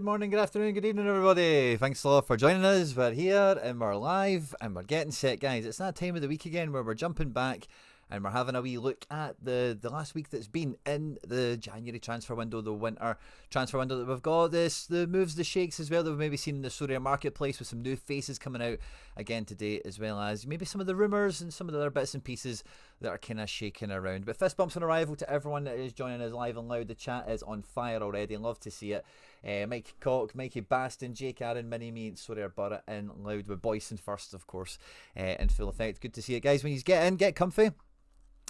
Good morning, good afternoon, good evening, everybody. Thanks a lot for joining us. We're here and we're live and we're getting set, guys. It's that time of the week again where we're jumping back and we're having a wee look at the last week that's been in the January transfer window, the winter transfer window that we've got. The moves, the shakes as well that we've maybe seen in the Sorare marketplace with some new faces coming out again today, as well as maybe some of the rumours and some of the other bits and pieces that are kind of shaking around. But fist bumps on arrival to everyone that is joining us live and loud. The chat is on fire already. Love to see it. Mikey Cock, Mikey Baston, Jake Aaron, Mini Me, Sorare Burra in loud with Boyson first, of course, in full effect. Good to see it, guys. When you get in, get comfy.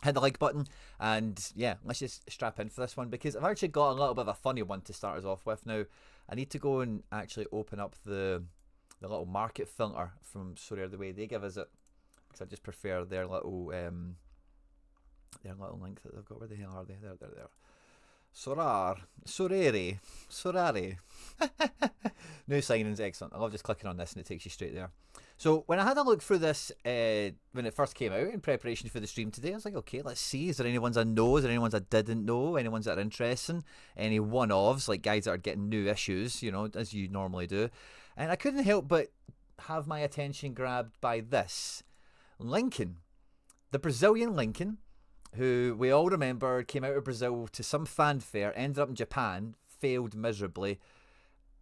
Hit the like button, and yeah, let's just strap in for this one because I've actually got a little bit of a funny one to start us off with. Now, I need to go and actually open up the little market filter from Sorare the way they give us it, because I just prefer their little link that they've got. Where the hell are they? There. Sorare. New signings, excellent. I love just clicking on this and it takes you straight there. So when I had a look through this when it first came out in preparation for the stream today, I was like, okay, let's see. Is there any ones I know? Is there any ones I didn't know? Any ones that are interesting? Any one-offs, like guys that are getting new issues, you know, as you normally do. And I couldn't help but have my attention grabbed by this. Lincoln. The Brazilian Lincoln, who we all remember came out of Brazil to some fanfare, ended up in Japan, failed miserably.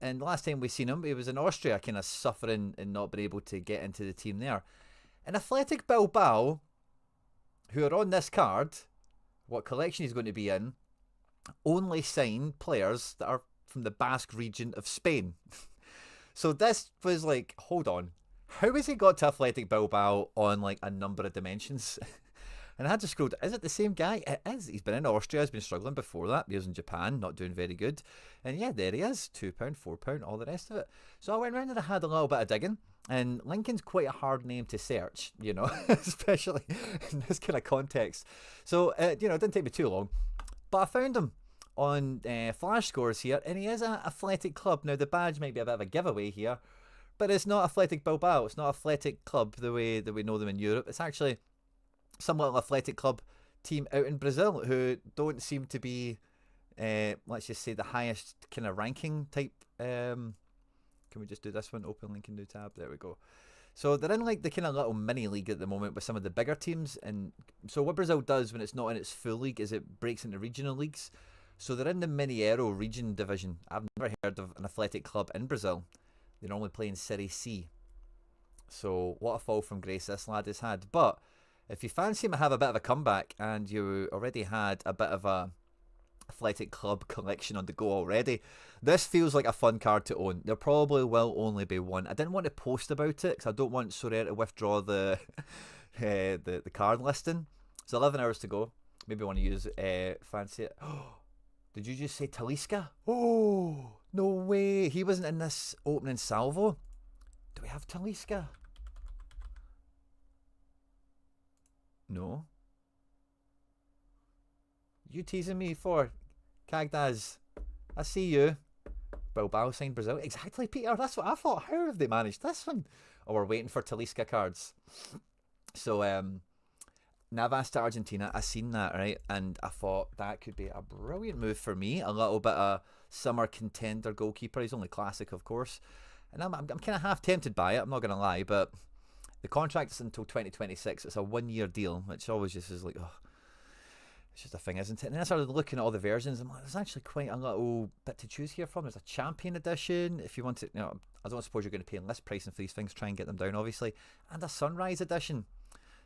And the last time we seen him, he was in Austria, kind of suffering and not being able to get into the team there. And Athletic Bilbao, who are on this card, what collection he's going to be in, only sign players that are from the Basque region of Spain. So this was like, hold on, how has he got to Athletic Bilbao on like a number of dimensions? And I had to scroll, is it the same guy? It is. He's been in Austria, he's been struggling before that. He was in Japan, not doing very good. And yeah, there he is, £2, £4, all the rest of it. So I went around and I had a little bit of digging. And Lincoln's quite a hard name to search, you know, especially in this kind of context. So, you know, it didn't take me too long. But I found him on Flash Scores here, and he is an Athletic Club. Now, the badge might be a bit of a giveaway here, but it's not Athletic Bilbao. It's not Athletic Club the way that we know them in Europe. It's actually some little athletic club team out in Brazil who don't seem to be, let's just say, the highest kind of ranking type. Can we just do this one? Open link in new tab. There we go. So they're in like the kind of little mini league at the moment with some of the bigger teams. And so what Brazil does when it's not in its full league is it breaks into regional leagues. So they're in the Mineiro region division. I've never heard of an athletic club in Brazil. They normally play in Serie C. So what a fall from grace this lad has had. But if you fancy him to have a bit of a comeback and you already had a bit of a athletic club collection on the go already, this feels like a fun card to own. There probably will only be one. I didn't want to post about it because I don't want Sorare to withdraw the the card listing. It's 11 hours to go. Maybe want to use fancy it. Did you just say Talisca? Oh, no way. He wasn't in this opening salvo. Do we have Talisca? No. You teasing me for Cagdaz? I see you. Bilbao signed Brazil. Exactly, Peter. That's what I thought. How have they managed this one? Oh, we're waiting for Talisca cards. So, Navas to Argentina. I seen that, right? And I thought that could be a brilliant move for me. A little bit of summer contender goalkeeper. He's only classic, of course. And I'm kind of half tempted by it. I'm not going to lie, but the contract is until 2026. It's a 1-year deal, which always just is like, oh, it's just a thing, isn't it? And then I started looking at all the versions. I'm like, there's actually quite a little bit to choose here from. There's a champion edition. If you want to, you know, I don't suppose you're going to pay list pricing for these things. Try and get them down, obviously. And a sunrise edition.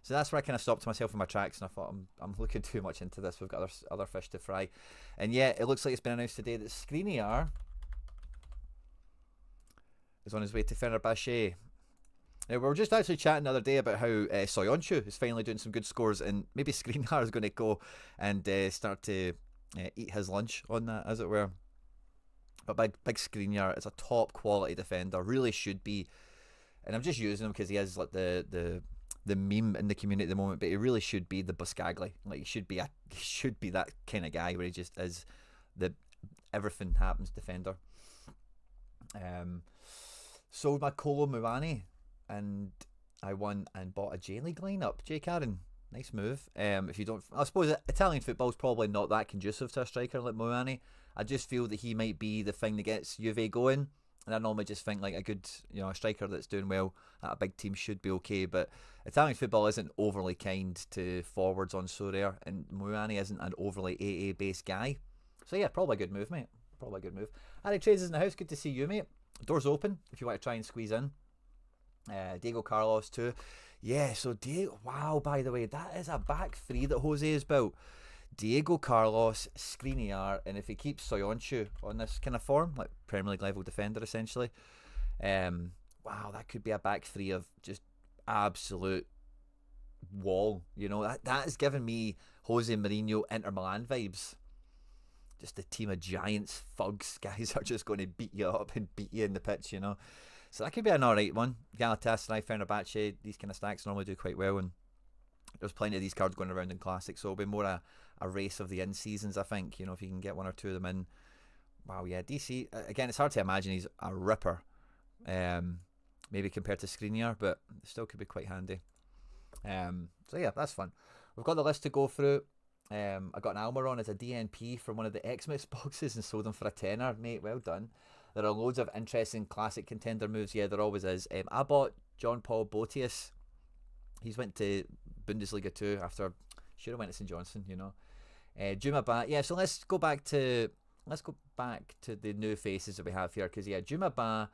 So that's where I kind of stopped myself in my tracks, and I thought I'm looking too much into this. We've got other fish to fry. And yeah, it looks like it's been announced today that Skriniar is on his way to Fenerbahce. Now, we were just actually chatting the other day about how Soyuncu is finally doing some good scores, and maybe Skriniar is going to go and start to eat his lunch on that, as it were. But big Skriniar is a top quality defender, really should be. And I'm just using him because he is like the meme in the community at the moment, but he really should be the Buscagli. Like he should be that kind of guy where he just is the everything happens defender. Sold my Kolo Muani, and I won and bought a J-League lineup. Jake Aaron, Nice move. If you don't, I suppose Italian football's probably not that conducive to a striker like Moani. I just feel that he might be the thing that gets Juve going. And I normally just think like a good, a striker that's doing well at a big team should be okay. But Italian football isn't overly kind to forwards on Sorare, and Moani isn't an overly AA based guy. So yeah, probably a good move, mate. Probably a good move. Harry Trades is in the house. Good to see you, mate. Doors open if you want to try and squeeze in. Diego Carlos too. Yeah, so Diego. Wow, by the way, that is a back three that Jose has built. Diego Carlos, Skriniar, and if he keeps Soyuncu on this kind of form, like Premier League level defender essentially, wow, that could be a back three of just absolute wall. That is giving me Jose Mourinho Inter Milan vibes. Just a team of giants, thugs, guys are just going to beat you up and beat you in the pitch, So that could be an alright one. Galatasaray, Fenerbahce, these kind of stacks normally do quite well, and there's plenty of these cards going around in Classic, so it'll be more a race of the in-seasons, I think, if you can get one or two of them in. Wow, yeah, DC, again, it's hard to imagine he's a ripper, maybe compared to Skriniar, but it still could be quite handy. So yeah, that's fun. We've got the list to go through. I got an Almiron as a DNP from one of the Xmas boxes and sold them for a tenner, mate, well done. There are loads of interesting Classic contender moves, yeah, there always is. I bought John Paul Botius. He's went to Bundesliga 2 after, should have went to St Johnson, Juma Bah, yeah, so let's go back to the new faces that we have here, because yeah, Juma Bah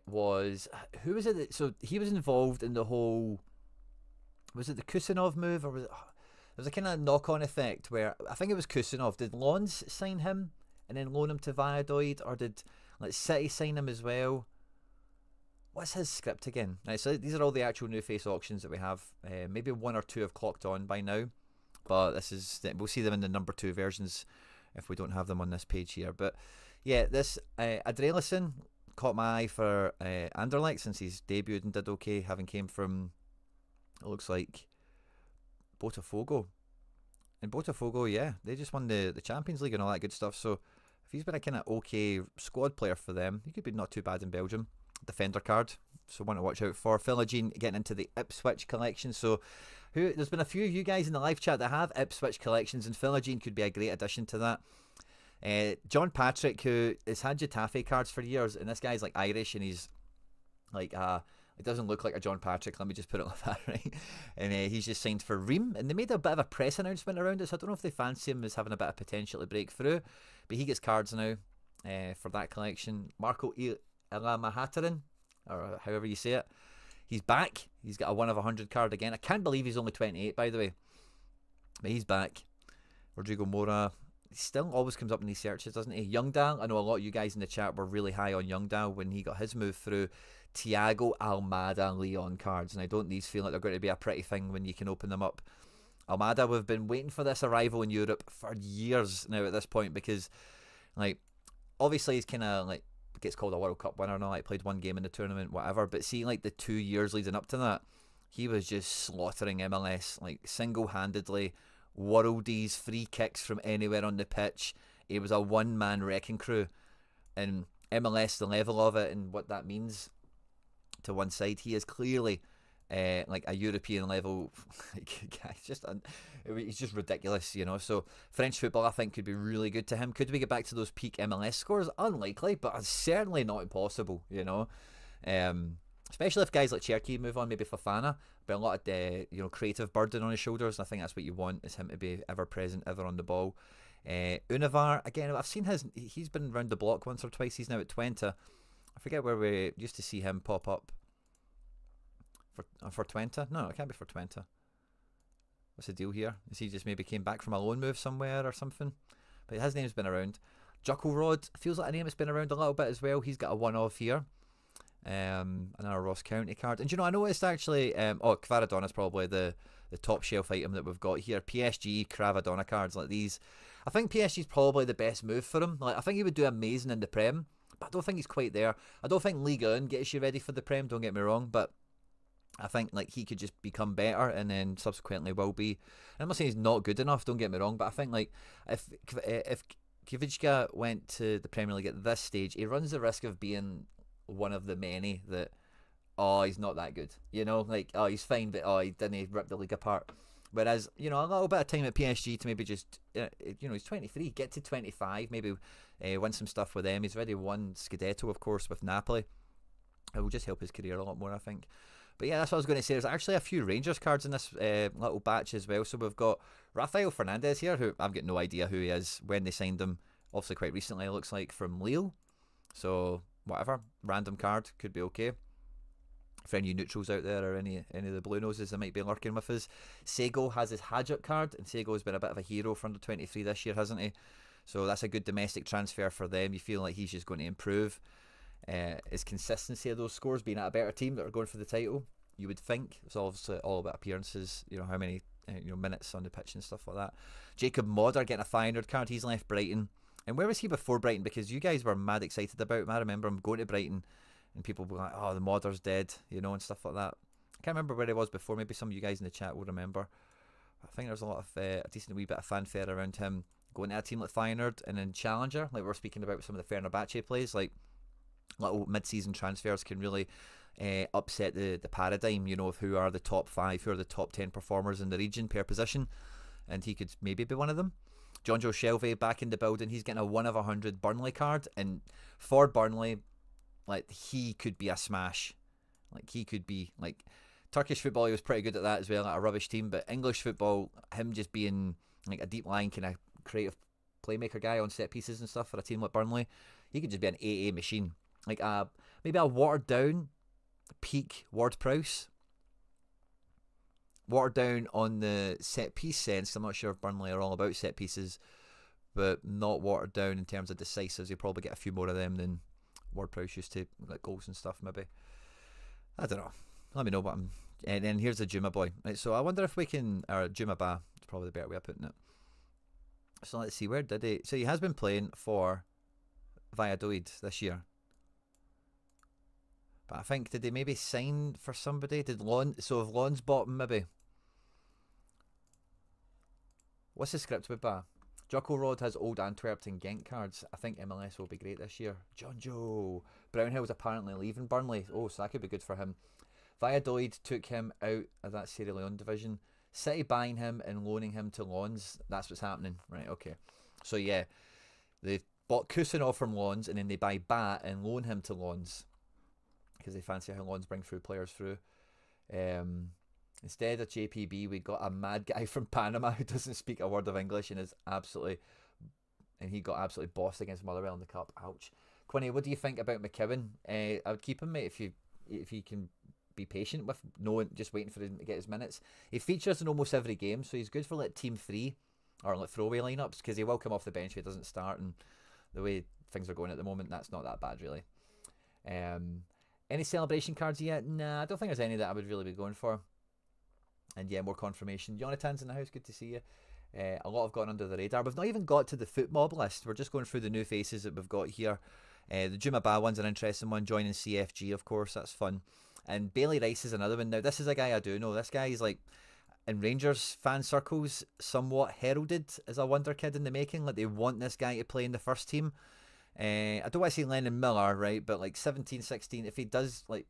was, who was it so he was involved in the whole, was it the Kusinov move, or was it, there was a kind of knock-on effect where, I think it was Kusinov, did Lons sign him and then loan him to Valladolid, or did City sign him as well? What's his script again? Right, so these are all the actual new face auctions that we have. Maybe one or two have clocked on by now, but we'll see them in the number 2 versions if we don't have them on this page here. But yeah, this Adrielson caught my eye for Anderlecht since he's debuted and did okay, having came from, it looks like, Botafogo. And Botafogo, yeah, they just won the Champions League and all that good stuff. So if he's been a kind of okay squad player for them, he could be not too bad in Belgium. Defender card, so one to watch out for. Philogene getting into the Ipswich collection. So there's been a few of you guys in the live chat that have Ipswich collections, and Philogene could be a great addition to that. John Patrick, who has had Getafe cards for years, and this guy's like Irish, and he's like it doesn't look like a John Patrick, let me just put it like that, right? And he's just signed for Ream, and they made a bit of a press announcement around it, so I don't know if they fancy him as having a bit of potential to break through, but he gets cards now for that collection. Marco Ilamahataren, or however you say it, he's back. He's got a 1 of 100 card again. I can't believe he's only 28, by the way, but he's back. Rodrigo Mora, he still always comes up in these searches, doesn't he? Youngdahl, I know a lot of you guys in the chat were really high on Youngdahl when he got his move through. Thiago Almada Leon cards, and I don't these feel like they're going to be a pretty thing when you can open them up. Almada, we've been waiting for this arrival in Europe for years now at this point, because like obviously he's kind of like gets called a World Cup winner now, like played one game in the tournament, whatever, but see, like the 2 years leading up to that, he was just slaughtering MLS, like single-handedly, worldies, free kicks from anywhere on the pitch. He was a one-man wrecking crew, and MLS, the level of it and what that means to one side, he is clearly like a European level guy. He's just ridiculous, so French football I think could be really good to him. Could we get back to those peak MLS scores? Unlikely, but certainly not impossible, especially if guys like Cherky move on, maybe Fofana, but a lot of creative burden on his shoulders. I think that's what you want, is him to be ever present, ever on the ball. Univar, again, I've seen he's been around the block once or twice. He's now at Twente. I forget where we used to see him pop up for Twente. No, it can't be for Twente. What's the deal here? Is he just maybe came back from a loan move somewhere or something? But his name's been around. Jucklerod feels like a name that's been around a little bit as well. He's got a one-off here. Another Ross County card. And I noticed actually, Kvaratskhelia is probably the top shelf item that we've got here. PSG Kvaratskhelia cards like these. I think PSG is probably the best move for him. Like, I think he would do amazing in the Prem, but I don't think he's quite there. I don't think Ligue 1 gets you ready for the Prem, don't get me wrong, but I think like he could just become better and then subsequently will be. And I'm not saying he's not good enough, don't get me wrong, but I think like if Kvaratskhelia went to the Premier League at this stage, he runs the risk of being one of the many that oh, he's not that good. You know, like, oh, he's fine, but oh, he didn't rip the league apart. Whereas, you know, a little bit of time at PSG to maybe just, you know, he's 23, get to 25, maybe win some stuff with them. He's already won Scudetto, of course, with Napoli. It will just help his career a lot more, I think. But yeah, that's what I was going to say. There's actually a few Rangers cards in this little batch as well. So we've got Rafael Fernandez here, who I've got no idea who he is, when they signed him. Obviously quite recently, it looks like, from Lille. So whatever, random card, could be okay. For any neutrals out there or any of the blue noses that might be lurking with us. Sego has his Hajduk card, and Sego's been a bit of a hero for under 23 this year, hasn't he? So that's a good domestic transfer for them. You feel like he's just going to improve his consistency of those scores, being at a better team that are going for the title. You would think it's obviously all about appearances. You know, how many minutes on the pitch and stuff like that. Jacob Modder getting a Feyenoord card. He's left Brighton. And where was he before Brighton? Because you guys were mad excited about him. I remember him going to Brighton. And people were like, oh, the Modder's dead, you know, and stuff like that. I can't remember where he was before. Maybe some of you guys in the chat will remember. I think there's a lot of a decent wee bit of fanfare around him going to a team like Feyenoord and then Challenger, like we're speaking about with some of the Fenerbahce plays. Like little mid-season transfers can really upset the paradigm, you know, of who are the top 5, who are the top 10 performers in the region per position. And he could maybe be one of them. John Joe Shelvey back in the building. He's getting a 1 of 100 Burnley card. And for Burnley, like, he could be a smash. Like, he could be, like, Turkish football, he was pretty good at that as well, like a rubbish team. But English football, him just being, like, a deep line kind of creative playmaker guy on set pieces and stuff for a team like Burnley, he could just be an AA machine. Like, maybe a watered down peak Ward-Prowse. Watered down on the set piece sense. I'm not sure if Burnley are all about set pieces, but not watered down in terms of decisives. You'll probably get a few more of them than Ward-Prowse used to, like goals and stuff, maybe. I don't know. Let me know what I'm. And then here's the Juma boy. Right, so I wonder if we can. Or Juma Bah. It's probably the better way of putting it. So let's see. Where did he? So he has been playing for Valladolid this year. But I think, did they maybe sign for somebody? Did Lon? So if Lon's bought him, maybe. What's the script with Bah? Jocko Rod has Old Antwerp and Ghent cards. I think MLS will be great this year. John Joe. Brownhill's apparently leaving Burnley. Oh, so that could be good for him. Valladolid took him out of that Sierra Leone division. City buying him and loaning him to Lons. That's what's happening. Right, okay. So yeah, they bought Kusinov from Lons and then they buy Bah and loan him to Lons. Because they fancy how Lons bring through players through. Instead of JPB, we got a mad guy from Panama who doesn't speak a word of English and he got absolutely bossed against Motherwell in the cup. Ouch. Quinny, what do you think about McKibben? I would keep him, mate, if you can be patient with just waiting for him to get his minutes. He features in almost every game, so he's good for like team 3 or like throwaway lineups because he will come off the bench if he doesn't start. And the way things are going at the moment, that's not that bad, really. Any celebration cards yet? Nah, I don't think there's any that I would really be going for. And yeah, more confirmation. Jonathan's in the house, good to see you. A lot have gone under the radar. We've not even got to the foot mob list. We're just going through the new faces that we've got here. The Juma Bah one's an interesting one, joining CFG, of course, that's fun. And Bailey Rice is another one. Now, this is a guy I do know. This guy is, like, in Rangers fan circles, somewhat heralded as a wonder kid in the making. Like, they want this guy to play in the first team. I don't want to say Lennon Miller, right, but like 17, 16, if he does, like,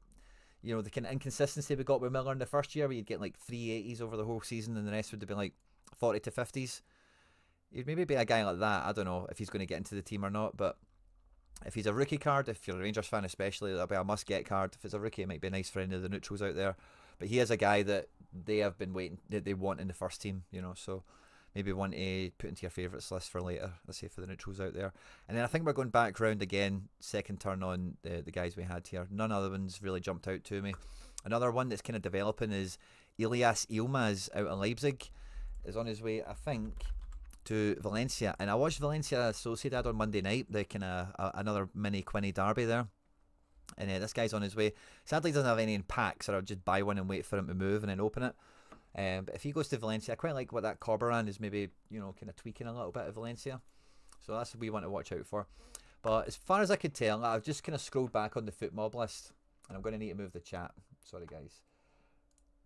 you know, the kind of inconsistency we got with Miller in the first year, where you'd get like 380s over the whole season and the rest would have been like 40 to 50s. He'd maybe be a guy like that. I don't know if he's going to get into the team or not, but if he's a rookie card, if you're a Rangers fan especially, that'll be a must-get card. If it's a rookie, it might be nice for any of the neutrals out there. But he is a guy that they have been waiting, that they want in the first team, you know, so maybe one to put into your favourites list for later, let's say, for the neutrals out there. And then I think we're going back round again, second turn on the guys we had here. None other ones really jumped out to me. Another one that's kind of developing is Elias Yilmaz out of Leipzig. Is on his way, I think, to Valencia. And I watched Valencia Sociedad on Monday night, the kind of another mini Quinny derby there. And this guy's on his way. Sadly, he doesn't have any in packs, so I'll just buy one and wait for him to move and then open it. But if he goes to Valencia, I quite like what that Corberan is maybe, you know, kind of tweaking a little bit of Valencia. So that's what we want to watch out for. But as far as I could tell, I've just kind of scrolled back on the foot mob list. And I'm going to need to move the chat. Sorry, guys.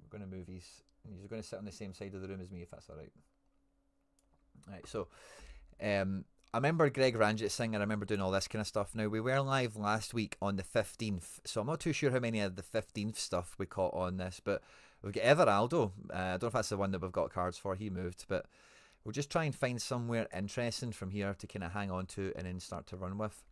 We're going to move these. He's going to sit on the same side of the room as me, if that's alright. Alright, so I remember Greg Ranjit singing, I remember doing all this kind of stuff. Now, we were live last week on the 15th, so I'm not too sure how many of the 15th stuff we caught on this, but we've got Everaldo. I don't know if that's the one that we've got cards for. He moved, but we'll just try and find somewhere interesting from here to kind of hang on to and then start to run with.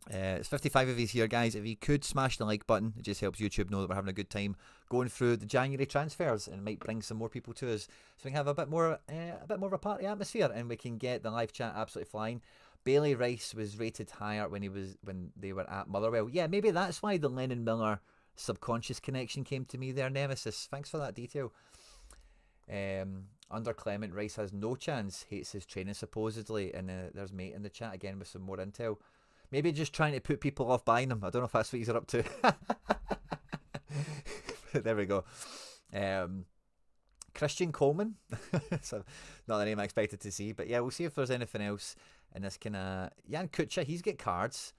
It's 55 of these here, guys. If you could smash the like button, it just helps YouTube know that we're having a good time going through the January transfers, and it might bring some more people to us, so we can have a bit more of a party atmosphere, and we can get the live chat absolutely flying. Bailey Rice was rated higher when they were at Motherwell. Yeah, maybe that's why the Lennon Miller subconscious connection came to me there, Nemesis. Thanks for that detail. Under Clement, Rice has no chance. Hates his training supposedly, and there's mate in the chat again with some more intel. Maybe just trying to put people off buying them. I don't know if that's what you're up to. There we go. Christian Coleman. So not the name I expected to see. But yeah, we'll see if there's anything else in this kind of... Jan Kucha, he's got cards.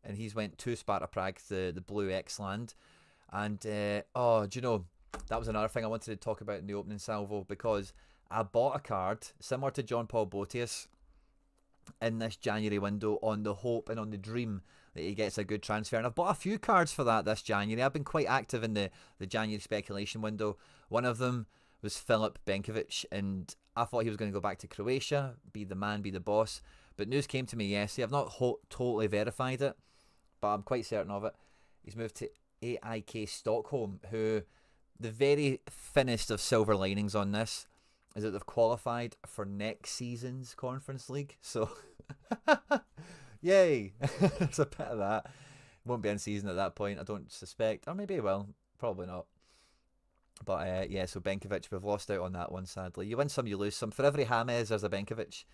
And he's went to Sparta Prague, the Blue X-Land. And, do you know, that was another thing I wanted to talk about in the opening salvo, because I bought a card similar to John Paul Botius in this January window on the hope and on the dream that he gets a good transfer, and I've bought a few cards for that this January. I've been quite active in the January speculation window. One of them was Filip Benkovic, and I thought he was going to go back to Croatia, be the man, be the boss, but news came to me yesterday. I've not totally verified it, but I'm quite certain of it. He's moved to AIK Stockholm, who, the very thinnest of silver linings on this is that they've qualified for next season's Conference League. So, yay! There's a bit of that. Won't be in season at that point, I don't suspect. Or maybe it will. Probably not. But, yeah, so Benkovic, we've lost out on that one, sadly. You win some, you lose some. For every James, there's a Benkovic.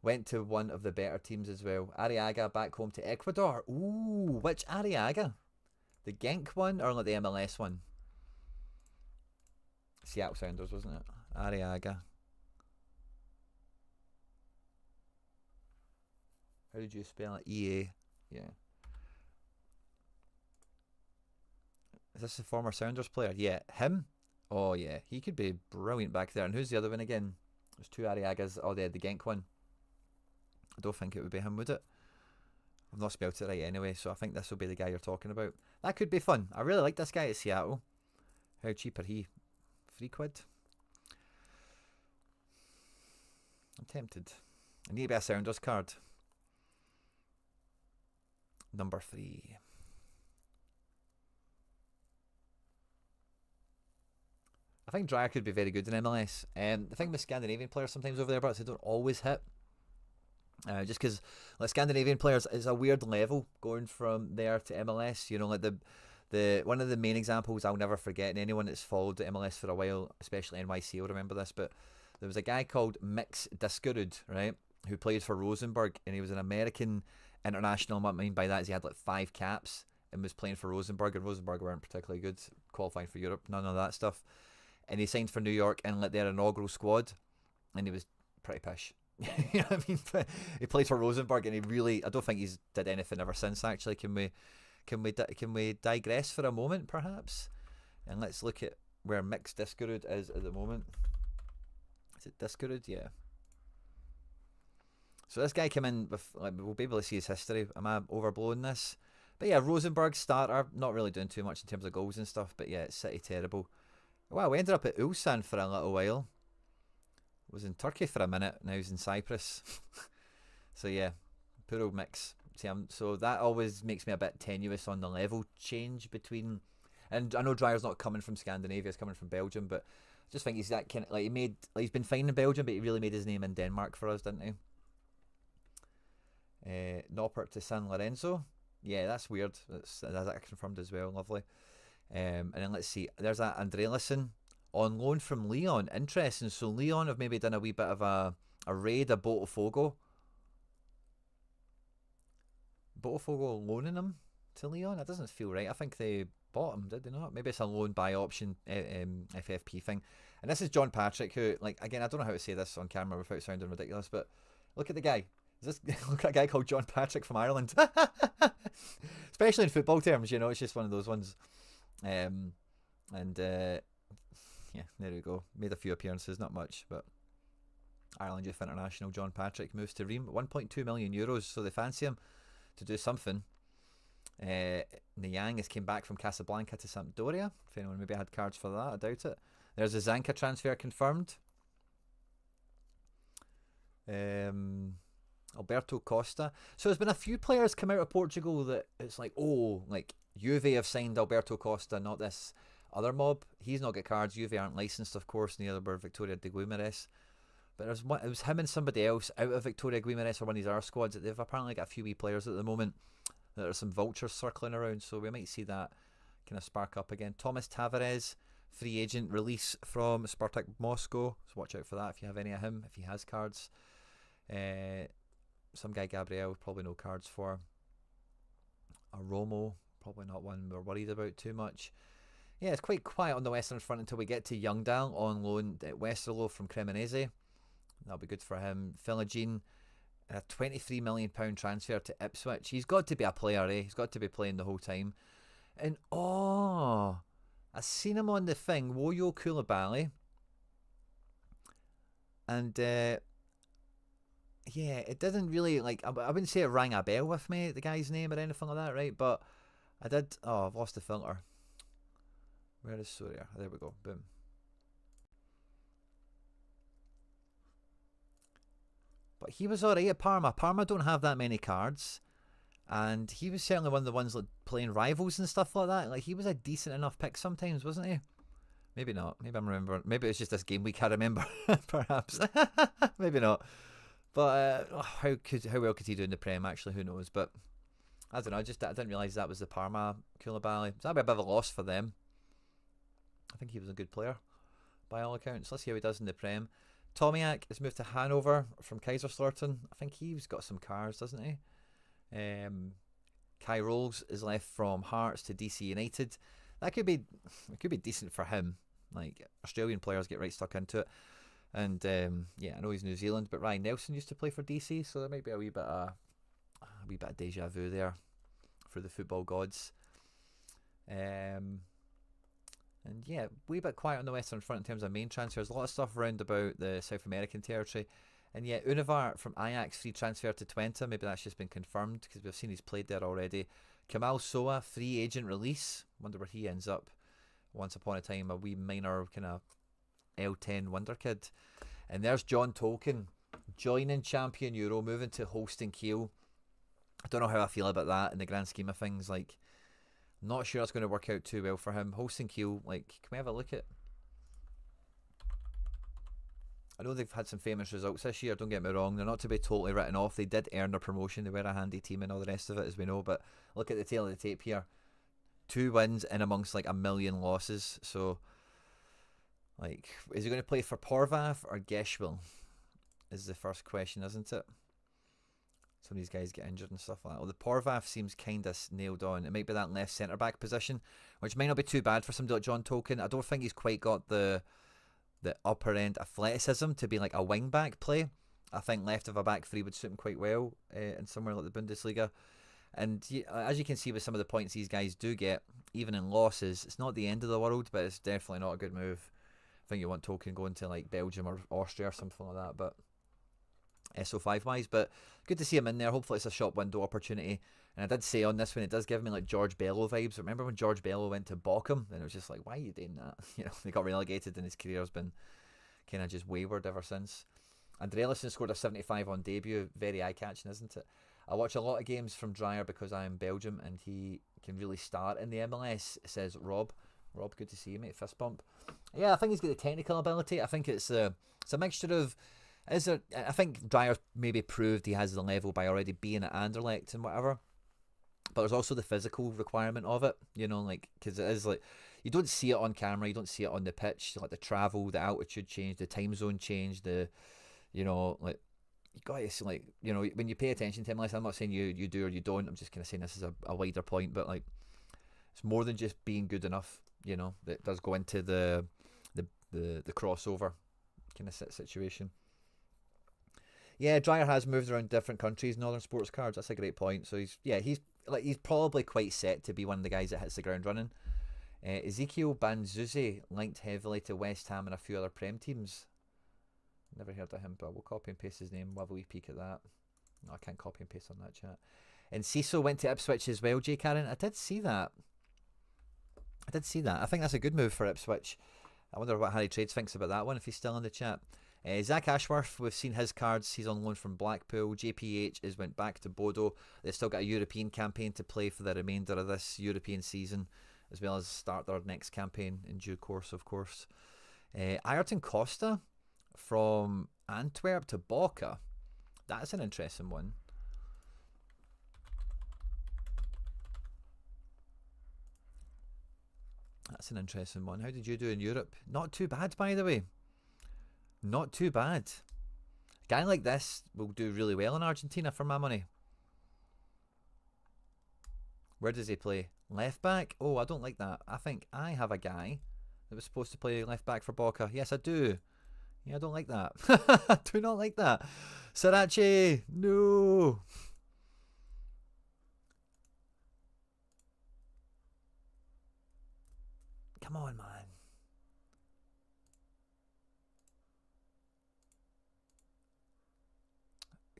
Went to one of the better teams as well. Arriaga back home to Ecuador. Ooh, which Arriaga? The Genk one or like the MLS one? Seattle Sounders, wasn't it? Arriaga. How did you spell it? EA. Yeah. Is this the former Sounders player? Yeah. Him? Oh, yeah. He could be brilliant back there. And who's the other one again? There's two Arriagas. Oh, they had the Genk one. I don't think it would be him, would it? I've not spelled it right anyway, so I think this will be the guy you're talking about. That could be fun. I really like this guy at Seattle. How cheap are he? £3. I'm tempted. I need to be a Sounders card. Number 3. I think Dreyer could be very good in MLS. The thing with Scandinavian players sometimes over there, but they don't always hit. Just because like Scandinavian players is a weird level going from there to MLS. You know, like the one of the main examples I'll never forget, and anyone that's followed the MLS for a while, especially NYC, will remember this, but there was a guy called Mix Diskerud, right, who played for Rosenborg, and he was an American international. What I mean by that is he had like 5 caps and was playing for Rosenborg, and Rosenborg weren't particularly good, qualifying for Europe, none of that stuff. And he signed for New York in like their inaugural squad, and he was pretty pish. You know what I mean? He played for Rosenborg, and he really, I don't think he's did anything ever since. Actually, can we digress for a moment, perhaps, and let's look at where Mix Diskerud is at the moment. Is it Diskerud? Yeah. So this guy came in with, like, we'll be able to see his history. Am I overblowing this? But yeah, Rosenborg starter, not really doing too much in terms of goals and stuff. But yeah, it's City terrible. Wow, we ended up at Ulsan for a little while. Was in Turkey for a minute. Now he's in Cyprus. So yeah, poor old Mix. See, so that always makes me a bit tenuous on the level change between. And I know Dreyer's not coming from Scandinavia; he's coming from Belgium. But I just think he's that kind of like he's been fine in Belgium, but he really made his name in Denmark for us, didn't he? Noppert to San Lorenzo. Yeah, that's weird. That's confirmed as well. Lovely. And then let's see. There's that Andrelison on loan from Leon. Interesting. So Leon have maybe done a wee bit of a raid of Botafogo. Botafogo loaning him to Leon? That doesn't feel right. I think they bought him, did they not? Maybe it's a loan buy option FFP thing. And this is John Patrick, who, like, again, I don't know how to say this on camera without sounding ridiculous, but look at the guy. Look at a guy called John Patrick from Ireland. Especially in football terms, you know, it's just one of those ones. Yeah, there we go. Made a few appearances, not much, but Ireland Youth International John Patrick moves to Reims. 1.2 million euros, so they fancy him to do something. Niang has came back from Casablanca to Sampdoria. If anyone maybe had cards for that, I doubt it. There's a Zanka transfer confirmed. Alberto Costa. So there's been a few players come out of Portugal that it's like, oh, like Juve have signed Alberto Costa, not this other mob. He's not got cards. Juve aren't licensed, of course. Neither were Victoria de Guimarães. But it was him and somebody else out of Victoria Guimarães or one of these R squads that they've apparently got a few wee players at the moment. There are some vultures circling around, so we might see that kind of spark up again. Thomas Tavares, free agent release from Spartak Moscow. So watch out for that if you have any of him, if he has cards. Some guy Gabriel, probably no cards for. A Romo, probably not one we're worried about too much. Yeah, it's quite quiet on the Western Front until we get to Youngdahl on loan at Westerlo from Cremonese. That'll be good for him. Philogene, a £23 million transfer to Ipswich. He's got to be a player, eh? He's got to be playing the whole time. And I seen him on the thing, Woyo Koulibaly. And yeah, it didn't really, like, I wouldn't say it rang a bell with me, the guy's name or anything like that, right? But I did, I've lost the filter. Where is Sorare? There we go, boom. But he was alright at Parma. Parma don't have that many cards. And he was certainly one of the ones like playing rivals and stuff like that. Like, he was a decent enough pick sometimes, wasn't he? Maybe not. Maybe I'm remembering. Maybe it's just this game week I remember. Perhaps. Maybe not. But how well could he do in the Prem, actually? Who knows? But I don't know. I didn't realise that was the Parma Koulibaly. So that'd be a bit of a loss for them. I think he was a good player by all accounts. Let's see how he does in the Prem. Tomiak has moved to Hanover from Kaiserslautern. I think he's got some cards, doesn't he? Kai Rolls is left from Hearts to DC United. It could be decent for him. Like, Australian players get right stuck into it. And yeah, I know he's New Zealand, but Ryan Nelson used to play for DC, so there might be a wee bit of deja vu there for the football gods. And yeah, wee bit quiet on the Western Front in terms of main transfers. A lot of stuff around about the South American territory. And yeah, Univar from Ajax, free transfer to Twente. Maybe that's just been confirmed because we've seen he's played there already. Kamal Soa, free agent release. Wonder where he ends up. Once upon a time, a wee minor kind of L10 wonder kid. And there's John Tolkin joining Champion Euro, moving to Holstein Kiel. I don't know how I feel about that in the grand scheme of things. Like, not sure it's going to work out too well for him. Holstein Kiel, like, can we have a look at? I know they've had some famous results this year, don't get me wrong. They're not to be totally written off. They did earn their promotion. They were a handy team and all the rest of it, as we know. But look at the tail of the tape here. 2 wins in amongst like a million losses. So, like, is he going to play for Porvav or Geschwil? Is the first question, isn't it? Some of these guys get injured and stuff like that. Well, the Porvav seems kind of nailed on. It might be that left centre-back position, which might not be too bad for somebody like John Tolkin. I don't think he's quite got the upper end athleticism to be like a wing-back play. I think left of a back three would suit him quite well in somewhere like the Bundesliga. And as you can see with some of the points these guys do get, even in losses, it's not the end of the world, but it's definitely not a good move. I think you want Tolkien going to like Belgium or Austria or something like that, but SO5 wise. But good to see him in there. Hopefully it's a shop window opportunity. And I did say on this one, it does give me like George Bello vibes. Remember when George Bello went to Bochum? And it was just like, why are you doing that? You know, he got relegated and his career's been kind of just wayward ever since. Andrelison scored a 75 on debut. Very eye-catching, isn't it? I watch a lot of games from Dreyer because I am Belgium and he can really start in the MLS, says Rob. Rob, good to see you, mate. Fist bump. Yeah, I think he's got the technical ability. I think it's a mixture of... I think Dreyer maybe proved he has the level by already being at Anderlecht and whatever. But there's also the physical requirement of it, you know, like, because it is like, you don't see it on camera, you don't see it on the pitch, like the travel, the altitude change, the time zone change, you know, like, you got to, like, you know, when you pay attention to him, like, I'm not saying you do or you don't, I'm just kind of saying this is a wider point, but like, it's more than just being good enough, you know, that does go into the crossover kind of situation. Yeah, Dreyer has moved around different countries, Northern Sports Cards. That's a great point. So he's probably quite set to be one of the guys that hits the ground running. Ezekiel Banzuzi linked heavily to West Ham and a few other Prem teams. Never heard of him, but we'll copy and paste his name. We'll have a wee peek at that. No, I can't copy and paste on that chat. And Ciso went to Ipswich as well, J. Karen. I did see that. I think that's a good move for Ipswich. I wonder what Harry Trades thinks about that one, if he's still in the chat. Zach Ashworth, we've seen his cards. He's on loan from Blackpool. JPH has went back to Bodo. They've still got a European campaign to play for the remainder of this European season, as well as start their next campaign in due course, of course. Ayrton Costa from Antwerp to Boca. That's an interesting one. That's an interesting one. How did you do in Europe? Not too bad, by the way. Not too bad. A guy like this will do really well in Argentina for my money. Where does he play? Left back? Oh, I don't like that. I think I have a guy that was supposed to play left back for Boca. Yes, I do. Yeah, I don't like that. I do not like that. Sarache, no. Come on, man.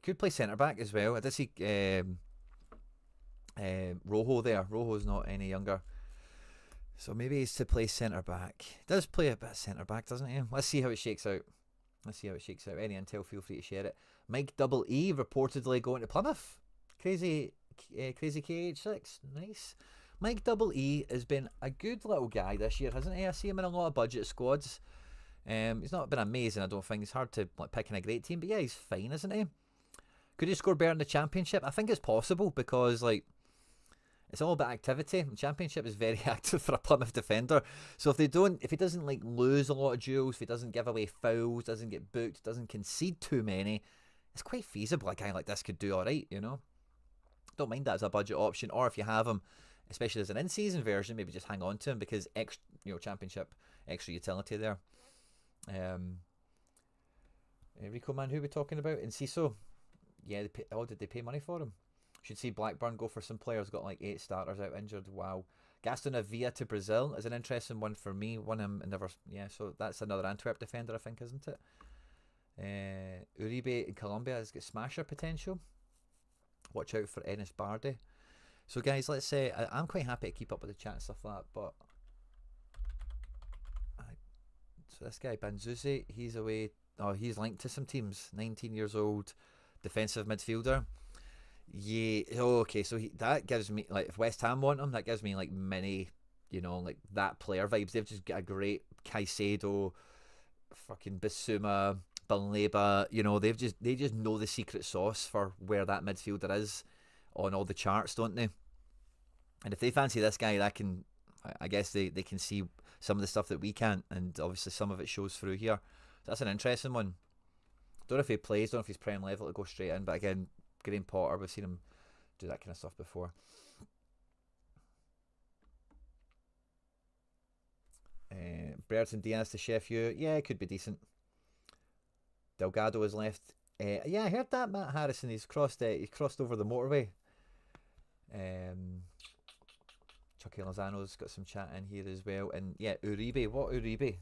Could play centre back as well. I did see Rojo there. Rojo's not any younger, so maybe he's to play centre back. Does play a bit of centre back, doesn't he? Let's see how it shakes out. Any intel, feel free to share it. Mike Double E reportedly going to Plymouth. Crazy KH6. Nice. Mike Double E has been a good little guy this year, hasn't he? I see him in a lot of budget squads. He's not been amazing, I don't think. It's hard to pick in a great team, but yeah, he's fine, isn't he? Could he score better in the Championship? I think it's possible, because it's all about activity. The Championship is very active for a Plymouth defender. So if he doesn't lose a lot of duels, if he doesn't give away fouls, doesn't get booked, doesn't concede too many, it's quite feasible a guy like this could do alright, you know. Don't mind that as a budget option, or if you have him, especially as an in-season version, maybe just hang on to him, because Championship, extra utility there. Rico man, who are we talking about? And Ciso. Yeah, did they pay money for him? Should see Blackburn go for some players. Got 8 starters out injured. Wow. Gaston Avila to Brazil is an interesting one for me. Won him and never. Yeah, so that's another Antwerp defender, I think, isn't it? Uribe in Colombia has got smasher potential. Watch out for Enes Bardi. So guys, let's say I'm quite happy to keep up with the chat and stuff like that, but so this guy Banzuzi, he's away. Oh, he's linked to some teams. 19 years old, defensive midfielder. Yeah. Oh, okay. So that gives me if West Ham want him, that gives me many, that player vibes. They've just got a great Caicedo, fucking Bissouma, Balneba. They just know the secret sauce for where that midfielder is on all the charts, don't they? And if they fancy this guy, I guess they can see some of the stuff that we can't, and obviously some of it shows through here. So that's an interesting one. Don't know if he plays, don't know if he's prem level to go straight in, but again, Graham Potter, we've seen him do that kind of stuff before. Brereton Diaz to Sheffield, yeah, it could be decent. Delgado is left. Yeah, I heard that Matt Harrison, he's crossed over the motorway. Chucky Lozano's got some chat in here as well, and yeah, Uribe. What Uribe?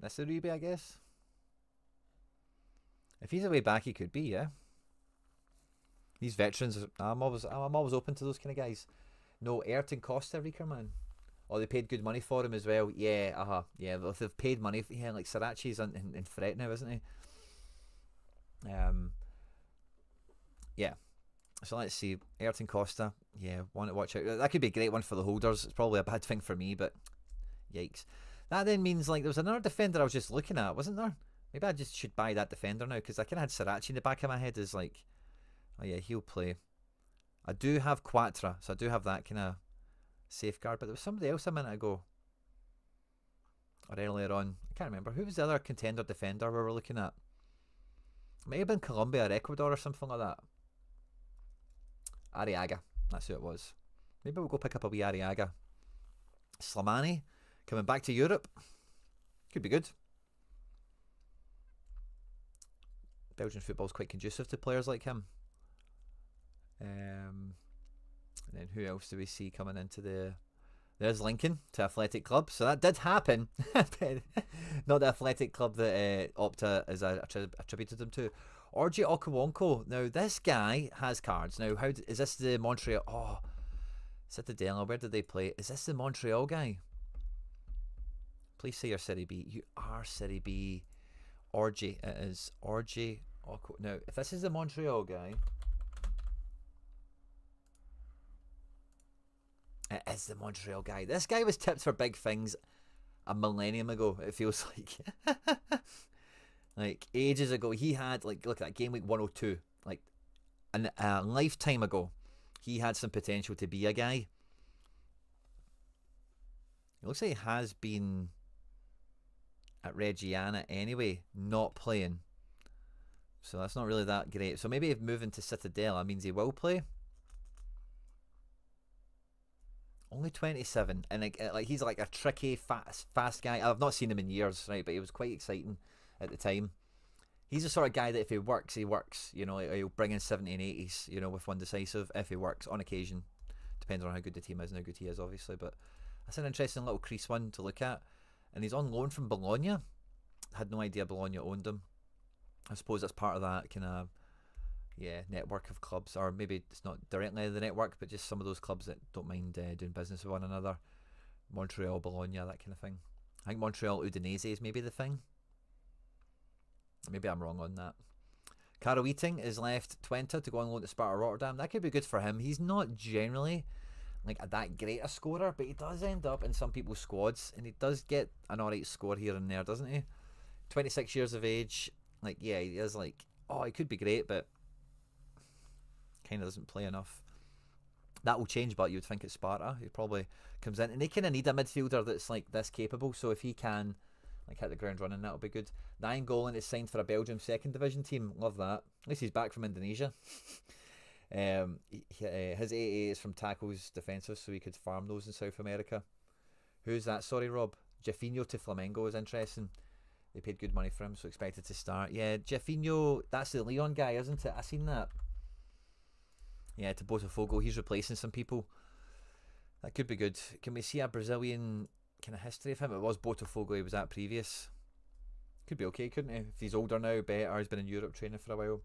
This Uribe, I guess. If he's away back, he could be, yeah. These veterans, I'm always open to those kind of guys. No, Ayrton Costa, Reeker, man. Oh, they paid good money for him as well. Yeah, yeah. If they've paid money, Sarachi's in threat now, isn't he? Yeah. So let's see. Ayrton Costa. Yeah, want to watch out. That could be a great one for the holders. It's probably a bad thing for me, but yikes. That then means there was another defender I was just looking at, wasn't there? Maybe I just should buy that defender now, because I kind of had Sarachi in the back of my head as oh yeah, he'll play. I do have Quattro, so I do have that kind of safeguard, but there was somebody else a minute ago. Or earlier on. I can't remember. Who was the other contender defender we were looking at? It may have been Colombia or Ecuador or something like that. Arriaga. That's who it was. Maybe we'll go pick up a wee Arriaga. Slimani coming back to Europe. Could be good. Belgian football's quite conducive to players like him. And then who else do we see coming into the There's Lincoln to Athletic Club. So that did happen. Not the Athletic Club that Opta is attributed him to. Orji Okawonko. Now, this guy has cards. Now, is this the Montreal? Oh, Citadella. Where did they play? Is this the Montreal guy? Please say you're City B. You are City B. Orji. It is Orji Okawonko. Now, if this is the Montreal guy... It is the Montreal guy. This guy was tipped for big things a millennium ago, it feels like. Like, ages ago. He had, like, look at that, game week 102. Like, a lifetime ago. He had some potential to be a guy. It looks like he has been at Reggiana anyway, not playing. So that's not really that great. So maybe if moving to Citadella means he will play. Only 27, and like he's like a tricky, fast guy. I've not seen him in years, right? But he was quite exciting at the time. He's the sort of guy that if he works, he works. You know, he'll bring in 70 and 80s, you know, with one decisive if he works on occasion. Depends on how good the team is and how good he is, obviously. But that's an interesting little crease one to look at. And he's on loan from Bologna. Had no idea Bologna owned him. I suppose that's part of that kind of network of clubs, or maybe it's not directly the network, but just some of those clubs that don't mind doing business with one another. Montreal, Bologna, that kind of thing. I think Montreal Udinese is maybe the thing. Maybe I'm wrong on that. Caro Eating is left Twente to go on loan to Sparta Rotterdam. That could be good for him. He's not generally like that great a scorer, but he does end up in some people's squads, and he does get an alright score here and there, doesn't he? 26 years of age. Like, yeah, he is like, oh, he could be great, but kind of doesn't play enough. That will change, but you would think it's Sparta. He probably comes in, and they kind of need a midfielder that's like this capable. So if he can like hit the ground running, that'll be good. Nainggolan is signed for a Belgium second division team. Love that. At least he's back from Indonesia. His AA is from tackles defensive, so he could farm those in South America. Who's that? Sorry, Rob. Jeffinho to Flamengo is interesting. They paid good money for him, so expected to start. Yeah, Jeffinho, that's the Leon guy, isn't it? I seen that. Yeah, to Botafogo. He's replacing some people. That could be good. Can we see a Brazilian kind of history of him? It was Botafogo he was at previous. Could be okay, couldn't he? If he's older now, better. He's been in Europe training for a while.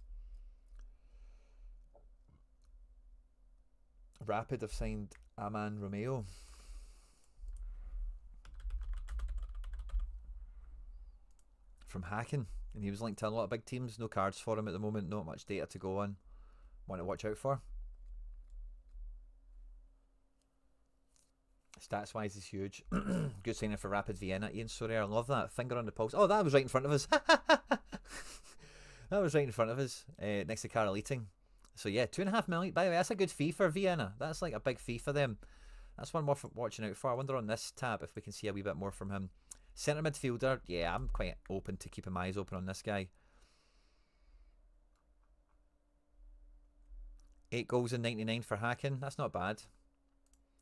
Rapid have signed Aman Romeo. From Hacking. And he was linked to a lot of big teams. No cards for him at the moment. Not much data to go on. Want to watch out for. Stats wise is huge. Good signing for Rapid Vienna. Ian Sorare, I love that. Finger on the pulse. Oh, that was right in front of us. That was right in front of us. Next to Carol Eating. So yeah, 2.5 million. By the way, that's a good fee for Vienna. That's like a big fee for them. That's one more for watching out for. I wonder on this tab if we can see a wee bit more from him. Centre midfielder. Yeah, I'm quite open to keeping my eyes open on this guy. 8 goals in 99 for Hacking. That's not bad.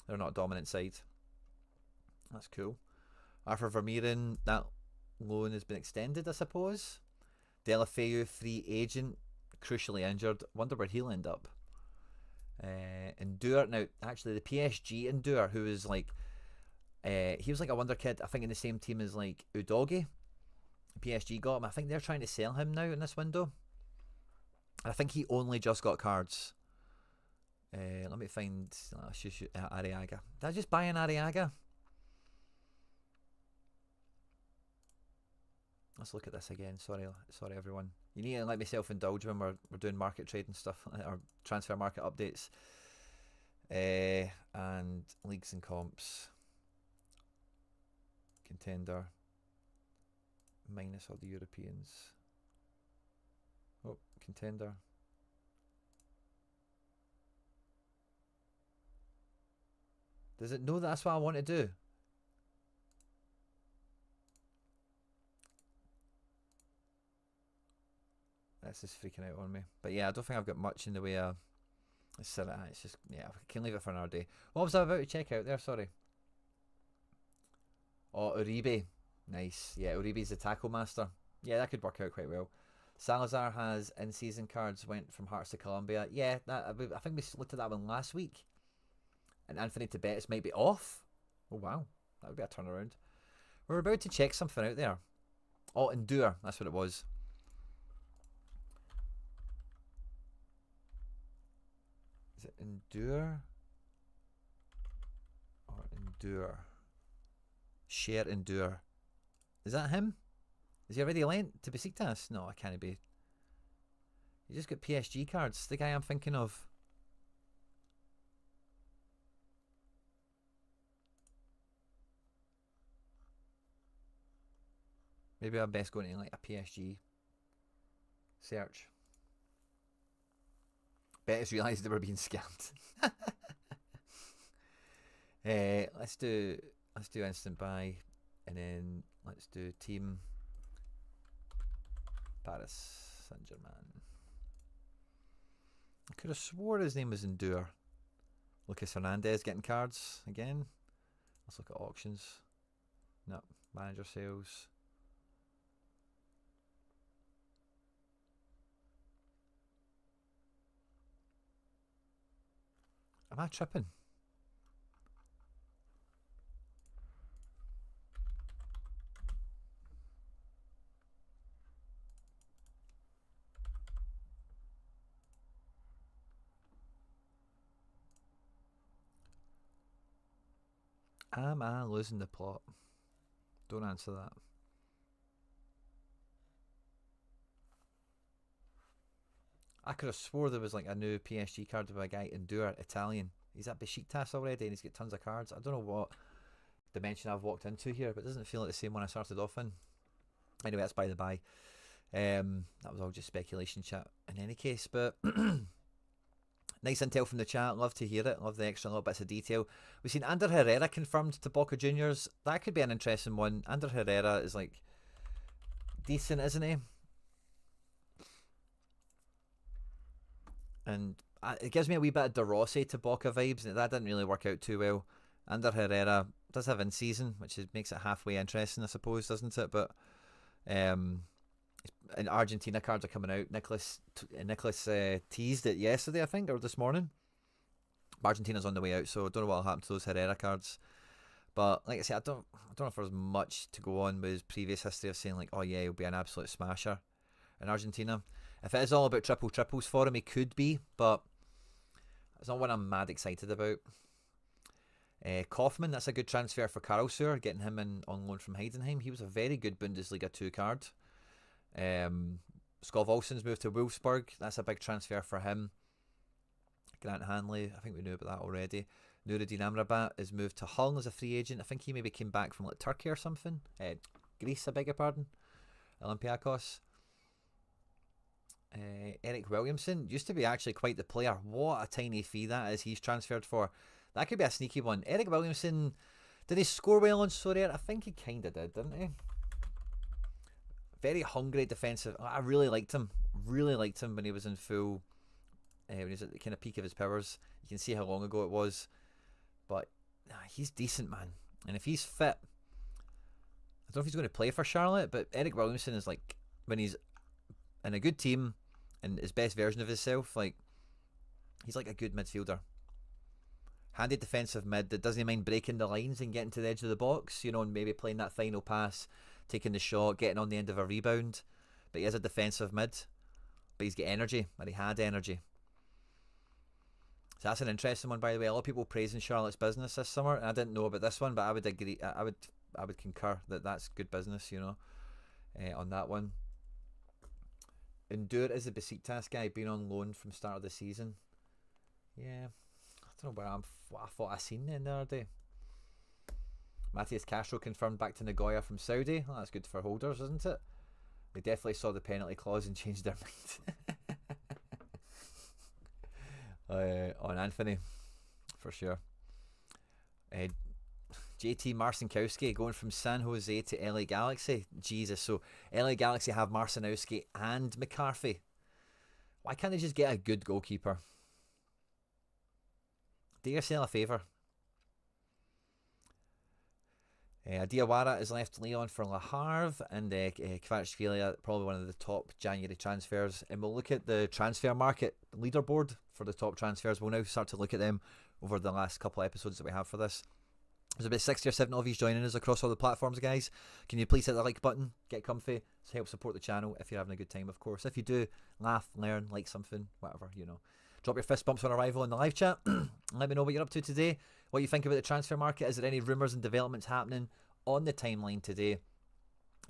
They're not a dominant side. That's cool. Arthur Vermeeren, that loan has been extended, I suppose. Delafeu, free agent, crucially injured. Wonder where he'll end up. Endure, now, actually, the PSG Endure, who is like, he was like a wonder kid, I think in the same team as like Udogie. PSG got him. I think they're trying to sell him now in this window. And I think he only just got cards. Let me find Arriaga. Did I just buy an Arriaga? Let's look at this again. Sorry everyone. You need to let me self-indulge when we're doing market trade and stuff, or transfer market updates. And leagues and comps. Contender. Minus all the Europeans. Oh, contender. Does it know that's what I want to do? This is freaking out on me. But yeah, I don't think I've got much in the way of... It's just, yeah, I can leave it for another day. What was I about to check out there? Sorry. Oh, Uribe. Nice. Yeah, Uribe's the tackle master. Yeah, that could work out quite well. Salazar has in-season cards, went from Hearts to Colombia. Yeah, I think we looked at that one last week. And Anthony Tibetis might be off. Oh, wow. That would be a turnaround. We're about to check something out there. Oh, Endure. That's what it was. Is it Endure? Or Endure? Share Endure. Is that him? Is he already lent to Besiktas? No, I can't be. He just got PSG cards. The guy I'm thinking of. Maybe I'm best going to like a PSG search. Bettis realised they were being scammed. Let's do instant buy, and then let's do team Paris Saint-Germain. I could have swore his name was Endure. Lucas Hernandez getting cards again. Let's look at auctions. No, manager sales. Am I tripping? Am I losing the plot? Don't answer that. I could have swore there was like a new PSG card of a guy Endure, Italian. He's at Besiktas already and he's got tons of cards. I don't know what dimension I've walked into here, but it doesn't feel like the same one I started off in. Anyway, that's by the by. That was all just speculation chat in any case, but nice intel from the chat. Love to hear it. Love the extra little bits of detail. We've seen Ander Herrera confirmed to Boca Juniors. That could be an interesting one. Ander Herrera is like decent, isn't he? And it gives me a wee bit of De Rossi to Boca vibes, and that didn't really work out too well. Ander Herrera does have in season, which makes it halfway interesting, I suppose, doesn't it? But and Argentina cards are coming out. Nicholas teased it yesterday, I think, or this morning. Argentina's on the way out, so I don't know what will happen to those Herrera cards. But like I said, I don't know if there's much to go on with his previous history of saying like, oh yeah, he'll be an absolute smasher in Argentina. If it is all about triples for him, he could be, but it's not what I'm mad excited about. Kaufman, that's a good transfer for Karlsruhe, getting him in on loan from Heidenheim. He was a very good Bundesliga 2 card. Skov Olsen's moved to Wolfsburg. That's a big transfer for him. Grant Hanley, I think we knew about that already. Nuruddin Amrabat is moved to Hull as a free agent. I think he maybe came back from like Turkey or something. Greece, I beg your pardon. Olympiakos. Eric Williamson used to be actually quite the player. What a tiny fee that is he's transferred for. That could be a sneaky one. Eric Williamson, did he score well on Sorare? I think he kind of did, didn't he? Very hungry defensive. I really liked him. Really liked him when he was in full, when he was at the kind of peak of his powers. You can see how long ago it was. But he's decent, man. And if he's fit, I don't know if he's going to play for Charlotte, but Eric Williamson is like, when he's in a good team and his best version of himself, like, he's like a good midfielder. Handy defensive mid that doesn't mind breaking the lines and getting to the edge of the box, you know, and maybe playing that final pass, taking the shot, getting on the end of a rebound. But he is a defensive mid, but he's got energy, or he had energy. So that's an interesting one, by the way. A lot of people praising Charlotte's business this summer, and I didn't know about this one, but I would agree. I would concur that that's good business, you know, on that one. Endure is the Besiktas guy, being on loan from start of the season. Yeah, I don't know what I thought I seen then the other day. Matthias Castro confirmed back to Nagoya from Saudi. Well, that's good for holders, isn't it? They definitely saw the penalty clause and changed their mind. On Anthony, for sure. JT Marcinkowski going from San Jose to LA Galaxy. Jesus, so LA Galaxy have Marcinowski and McCarthy. Why can't they just get a good goalkeeper? Do yourself a favour. Diawara has left Leon for Le Havre, and Kvaratskhelia, probably one of the top January transfers. And we'll look at the transfer market leaderboard for the top transfers. We'll now start to look at them over the last couple of episodes that we have for this. There's about 60 or 70 of you joining us across all the platforms, guys. Can you please hit the like button, get comfy, to help support the channel if you're having a good time, of course. If you do, laugh, learn, like something, whatever, you know. Drop your fist bumps on arrival in the live chat. Let me know what you're up to today, what you think about the transfer market. Is there any rumours and developments happening on the timeline today?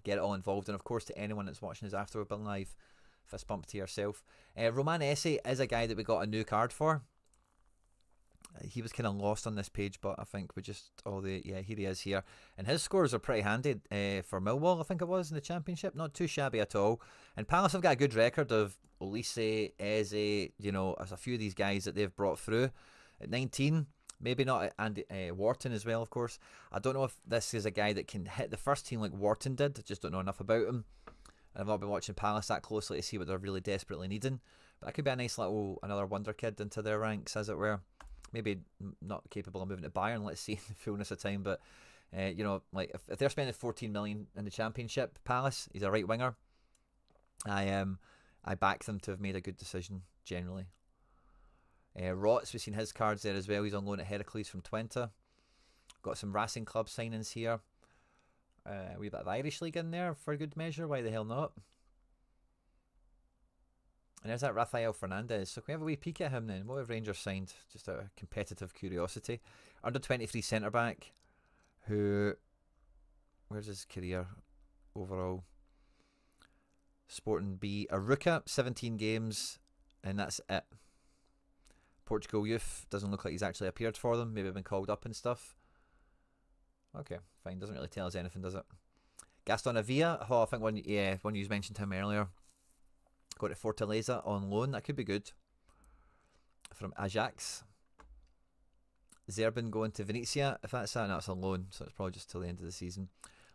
Get it all involved. And of course, to anyone that's watching us after we're been live, fist bump to yourself. Roman Esse is a guy that we got a new card for. He was kind of lost on this page, but I think we just here he is here, and his scores are pretty handy for Millwall. I think it was in the Championship, not too shabby at all. And Palace have got a good record of Olise, Eze, you know, there's a few of these guys that they've brought through. At 19, maybe not, and Wharton as well, of course. I don't know if this is a guy that can hit the first team like Wharton did. I just don't know enough about him. And I've not been watching Palace that closely to see what they're really desperately needing. But that could be a nice little another wonder kid into their ranks, as it were. Maybe not capable of moving to Bayern, let's see in the fullness of time, but you know, like if they're spending 14 million in the Championship, Palace, he's a right winger. I back them to have made a good decision generally. Rots, we've seen his cards there as well. He's on loan at Heracles from Twente. Got some Racing Club signings here. A wee bit of Irish League in there for good measure. Why the hell not? And there's that Rafael Fernandez. So can we have a wee peek at him then? What have Rangers signed? Just out of competitive curiosity. Under 23 centre back. Who? Where's his career overall? Sporting B. Aruca, 17 games, and that's it. Portugal youth. Doesn't look like he's actually appeared for them. Maybe been called up and stuff. Okay, fine. Doesn't really tell us anything, does it? Gaston Avila. Oh, I think one you mentioned him earlier. Got to Fortaleza on loan. That could be good. From Ajax. Zerbin going to Venezia. If that's that, no, it's on loan. So it's probably just till the end of the season.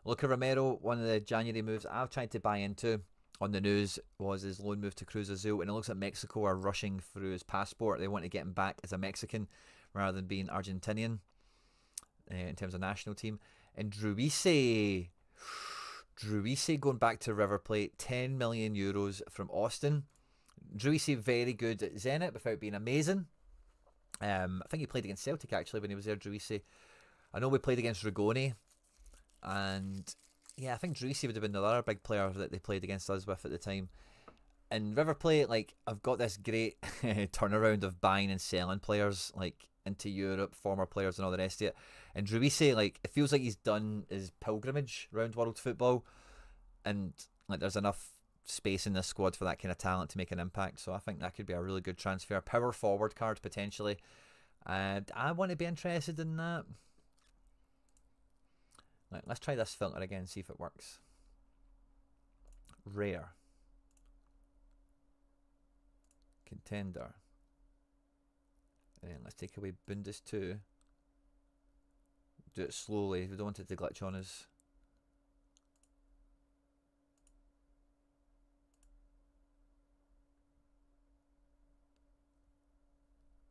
Luca Romero, one of the January moves I've tried to buy into on the news was his loan move to Cruz Azul. And it looks like Mexico are rushing through his passport. They want to get him back as a Mexican rather than being Argentinian in terms of national team. And Druise going back to River Plate, 10 million euros from Austin. Druise very good at Zenit without being amazing. I think he played against Celtic actually when he was there, Druise. I know we played against Rigoni, and yeah, I think Druise would have been the other big player that they played against us with at the time. And River Plate, like, I've got this great turnaround of buying and selling players, like, into Europe, former players and all the rest of it. And Druise, like, it feels like he's done his pilgrimage around world football, and like there's enough space in this squad for that kind of talent to make an impact. So I think that could be a really good transfer. Power forward card potentially. And I want to be interested in that. Right, let's try this filter again, see if it works. Rare. Contender. And let's take away Bundes 2. Do it slowly. We don't want it to glitch on us.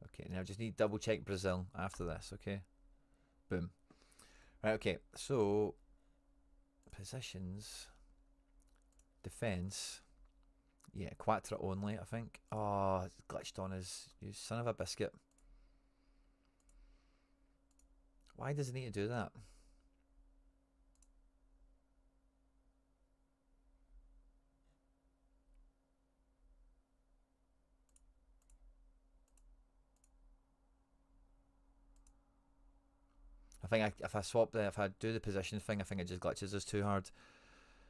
Okay, now just need double check Brazil after this, okay? Boom. Right, okay, so positions, defence, yeah, Quattro only, I think. Oh, it's glitched on us, you son of a biscuit. Why does it need to do that? I think if I do the position thing, I think it just glitches us too hard.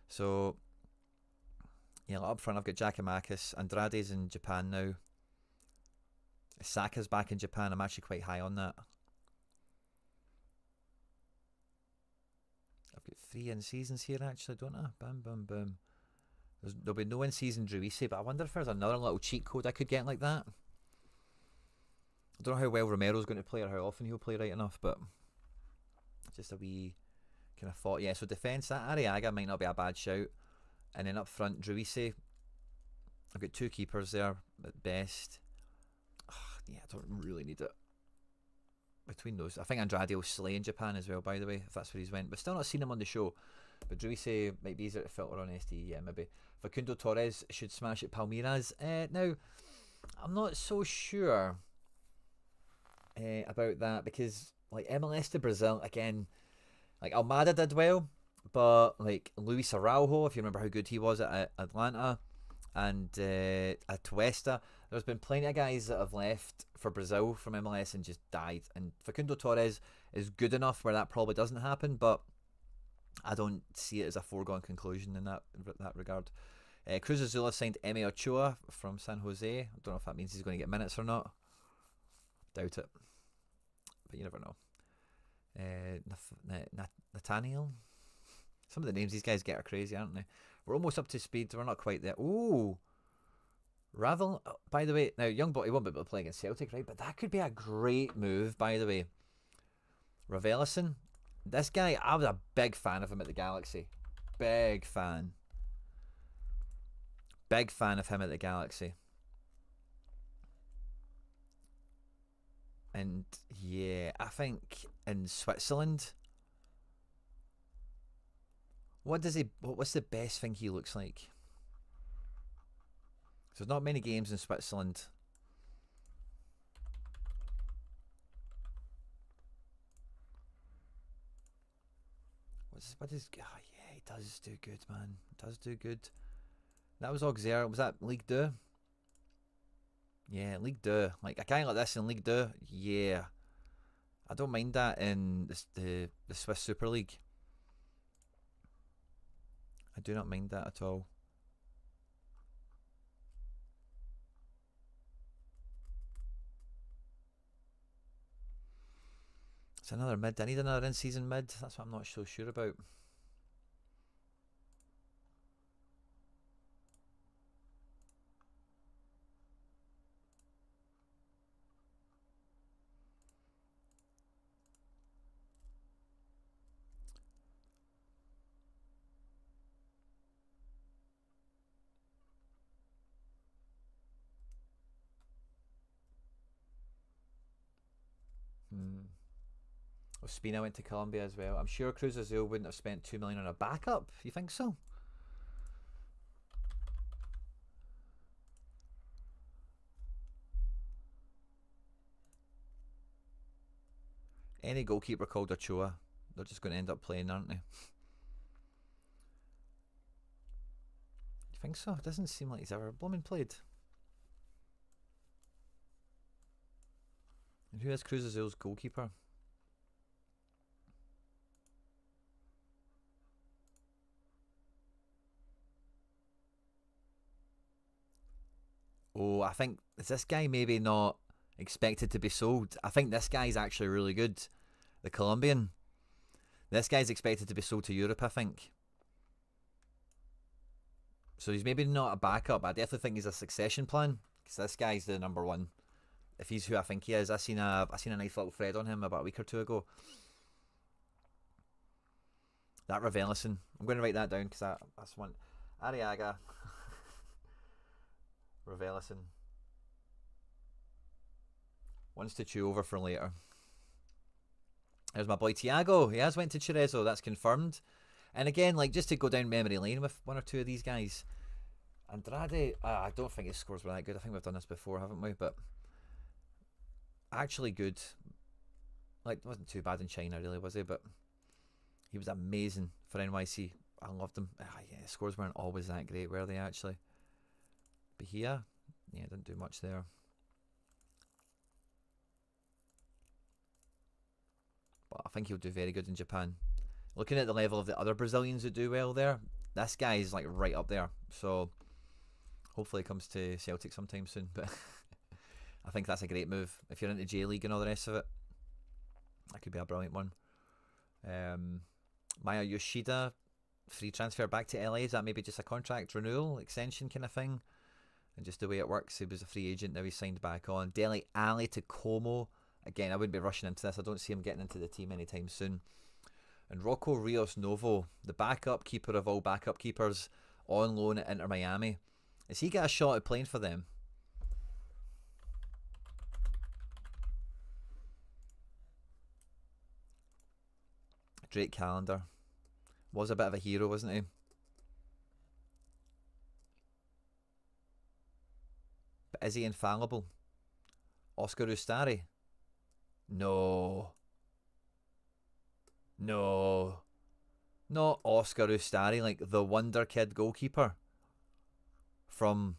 So, yeah, up front I've got Giacomakis. Andrade's in Japan now. Saka's back in Japan. I'm actually quite high on that. I've got 3 in-seasons here actually, don't I? Bam, bam, boom. There'll be no in-season Druise, but I wonder if there's another little cheat code I could get like that. I don't know how well Romero's going to play or how often he'll play right enough, but just a wee kind of thought. Yeah, so defence, that Arriaga might not be a bad shout. And then up front, Druise. I've got 2 keepers there at best. Yeah, I don't really need it between those. I think Andrade will slay in Japan as well, by the way, if that's where he's went. But still not seen him on the show. But Druise might be easier to filter on SDE, yeah, maybe. Facundo Torres should smash at Palmeiras. Now, I'm not so sure about that, because like MLS to Brazil again. Like Almada did well, but like Luis Araujo, if you remember how good he was at Atlanta, and at Tuesta, there's been plenty of guys that have left for Brazil from MLS and just died. And Facundo Torres is good enough where that probably doesn't happen, but I don't see it as a foregone conclusion in that regard. Cruz Azul signed Emi Ochoa from San Jose. I don't know if that means he's going to get minutes or not. Doubt it, but you never know. Nathaniel. Some of the names these guys get are crazy, aren't they? We're almost up to speed. We're not quite there. Ooh. Ravel, by the way, now young boy, he won't be able to play against Celtic, right? But that could be a great move, by the way. Ravelison, this guy, I was a big fan of him at the Galaxy. Big fan. Big fan of him at the Galaxy. And yeah, I think in Switzerland, what's the best thing he looks like? There's not many games in Switzerland. What is? Oh yeah, he does do good, man. Does do good. That was Auxerre. Was that Ligue 2? Yeah, Ligue 2. Like a guy like this in Ligue 2, yeah. I don't mind that in the Swiss Super League. I do not mind that at all. It's another mid. I need another in-season mid. That's what I'm not so sure about. Ospina went to Colombia as well. I'm sure Cruz Azul wouldn't have spent $2 million on a backup. You think so? Any goalkeeper called Ochoa, they're just going to end up playing, aren't they? You think so? It doesn't seem like he's ever blooming played. And who is Cruz Azul's goalkeeper? Oh, I think, is this guy maybe not expected to be sold? I think this guy's actually really good. The Colombian. This guy's expected to be sold to Europe, I think. So he's maybe not a backup. I definitely think he's a succession plan. Because this guy's the number one. If he's who I think he is. I seen a nice little thread on him about a week or two ago. That Ravelison. I'm going to write that down because that's one. Arriaga. Ravelison. Wants to chew over for later. There's my boy Thiago. He has went to Cerezo. That's confirmed. And again, like just to go down memory lane with one or two of these guys. Andrade, I don't think his scores were that good. I think we've done this before, haven't we? But actually good. Like, wasn't too bad in China, really, was he? But he was amazing for NYC. I loved him. Yeah, scores weren't always that great, were they, actually? But here, yeah, didn't do much there. But I think he'll do very good in Japan. Looking at the level of the other Brazilians who do well there, this guy is like right up there. So hopefully he comes to Celtic sometime soon. But I think that's a great move. If you're into J-League and all the rest of it, that could be a brilliant one. Maya Yoshida, free transfer back to LA. Is that maybe just a contract renewal, extension kind of thing? And just the way it works, he was a free agent, now he's signed back on. Dele Alli to Como. Again, I wouldn't be rushing into this. I don't see him getting into the team anytime soon. And Rocco Rios Novo, the backup keeper of all backup keepers, on loan at Inter Miami. Has he got a shot at playing for them? Drake Callender was a bit of a hero, wasn't he? But is he infallible? Oscar Ustari? No. No. Not Oscar Ustari, like the Wonder Kid goalkeeper from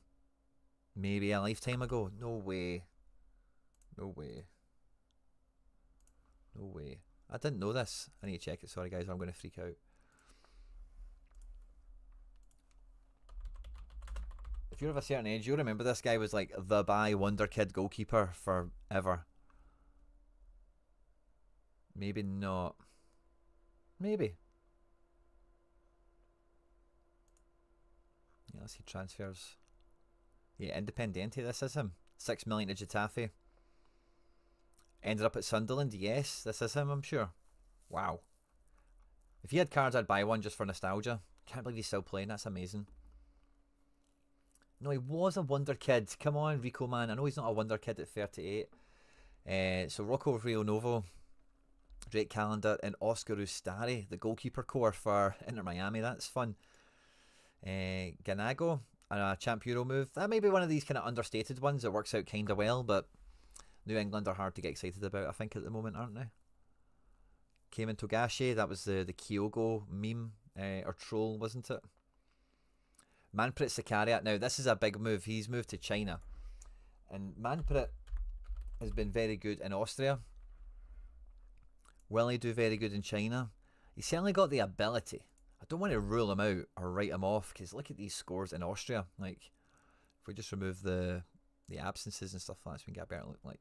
maybe a lifetime ago. No way. No way. No way. I didn't know this. I need to check it. Sorry, guys, I'm going to freak out. If you're of a certain age, you'll remember this guy was like the by Wonder Kid goalkeeper forever. Maybe not. Maybe. Yeah, let's see transfers. Yeah, Independiente, this is him. 6 million to Getafe. Ended up at Sunderland. Yes, this is him, I'm sure. Wow. If he had cards, I'd buy one just for nostalgia. Can't believe he's still playing. That's amazing. No, he was a wonder kid. Come on, Rico, man. I know he's not a wonder kid at 38. So Rocco Rio Novo, Drake Callender, and Oscar Ustari, the goalkeeper core for Inter Miami. That's fun. Ganago, a Champ Euro move. That may be one of these kind of understated ones that works out kind of well, but New England are hard to get excited about, I think, at the moment, aren't they? Cayman Togashi, that was the Kyogo meme, or troll, wasn't it? Manfred Sakaria. Now, this is a big move. He's moved to China. And Manfred has been very good in Austria. Will he do very good in China? He's certainly got the ability. I don't want to rule him out or write him off, because look at these scores in Austria. Like, if we just remove the absences and stuff like that, so we can get a better look. Like,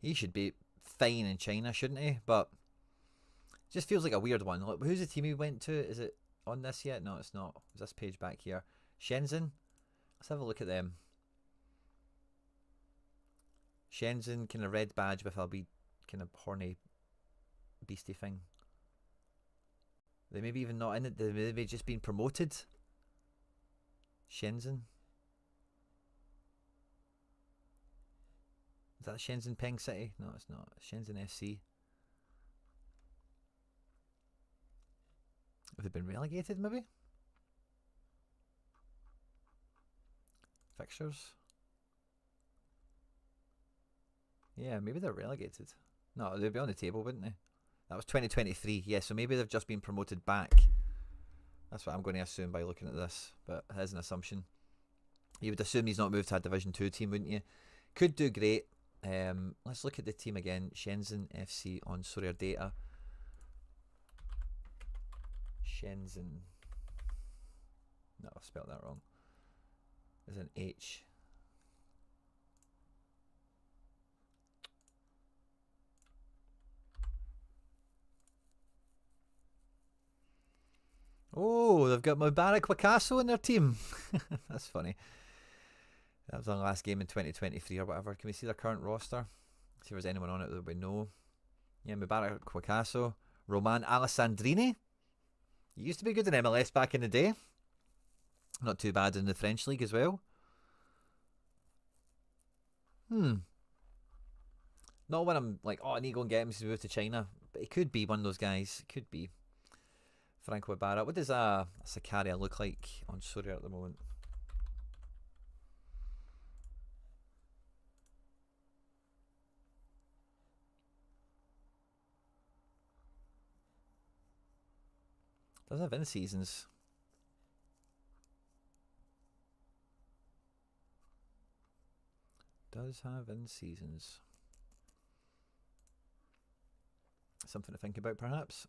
he should be fine in China, shouldn't he? But it just feels like a weird one. Look, who's the team he went to? Is it on this yet? No, it's not. Is this page back here? Shenzhen. Let's have a look at them. Shenzhen, kind of red badge with a wee kind of horny beastie thing. They maybe even not in it. They maybe just been promoted. Shenzhen. Is that Shenzhen Peng City? No, it's not. Shenzhen FC. Have they been relegated maybe? Fixtures. Yeah, maybe they're relegated. No, they'd be on the table, wouldn't they? That was 2023. Yeah, so maybe they've just been promoted back. That's what I'm going to assume by looking at this, but it is an assumption. You would assume he's not moved to a Division 2 team, wouldn't you? Could do great. Let's look at the team again. Shenzhen FC on Sorare data. Shenzhen. No, I've spelled that wrong. There's an H. Oh, they've got Mubarak Wakaso in their team. That's funny. That was the last game in 2023 or whatever. Can we see their current roster? See if there's anyone on it that we know. Yeah, Mubarak Wakaso. Roman Alessandrini. He used to be good in MLS back in the day. Not too bad in the French league as well. Not when I'm like, oh, I need to go and get him to move to China. But he could be one of those guys. Could be. Franco Ibarra. What does a Sakaria look like on Sorare at the moment? Does have in seasons. Does have in seasons. Something to think about, perhaps.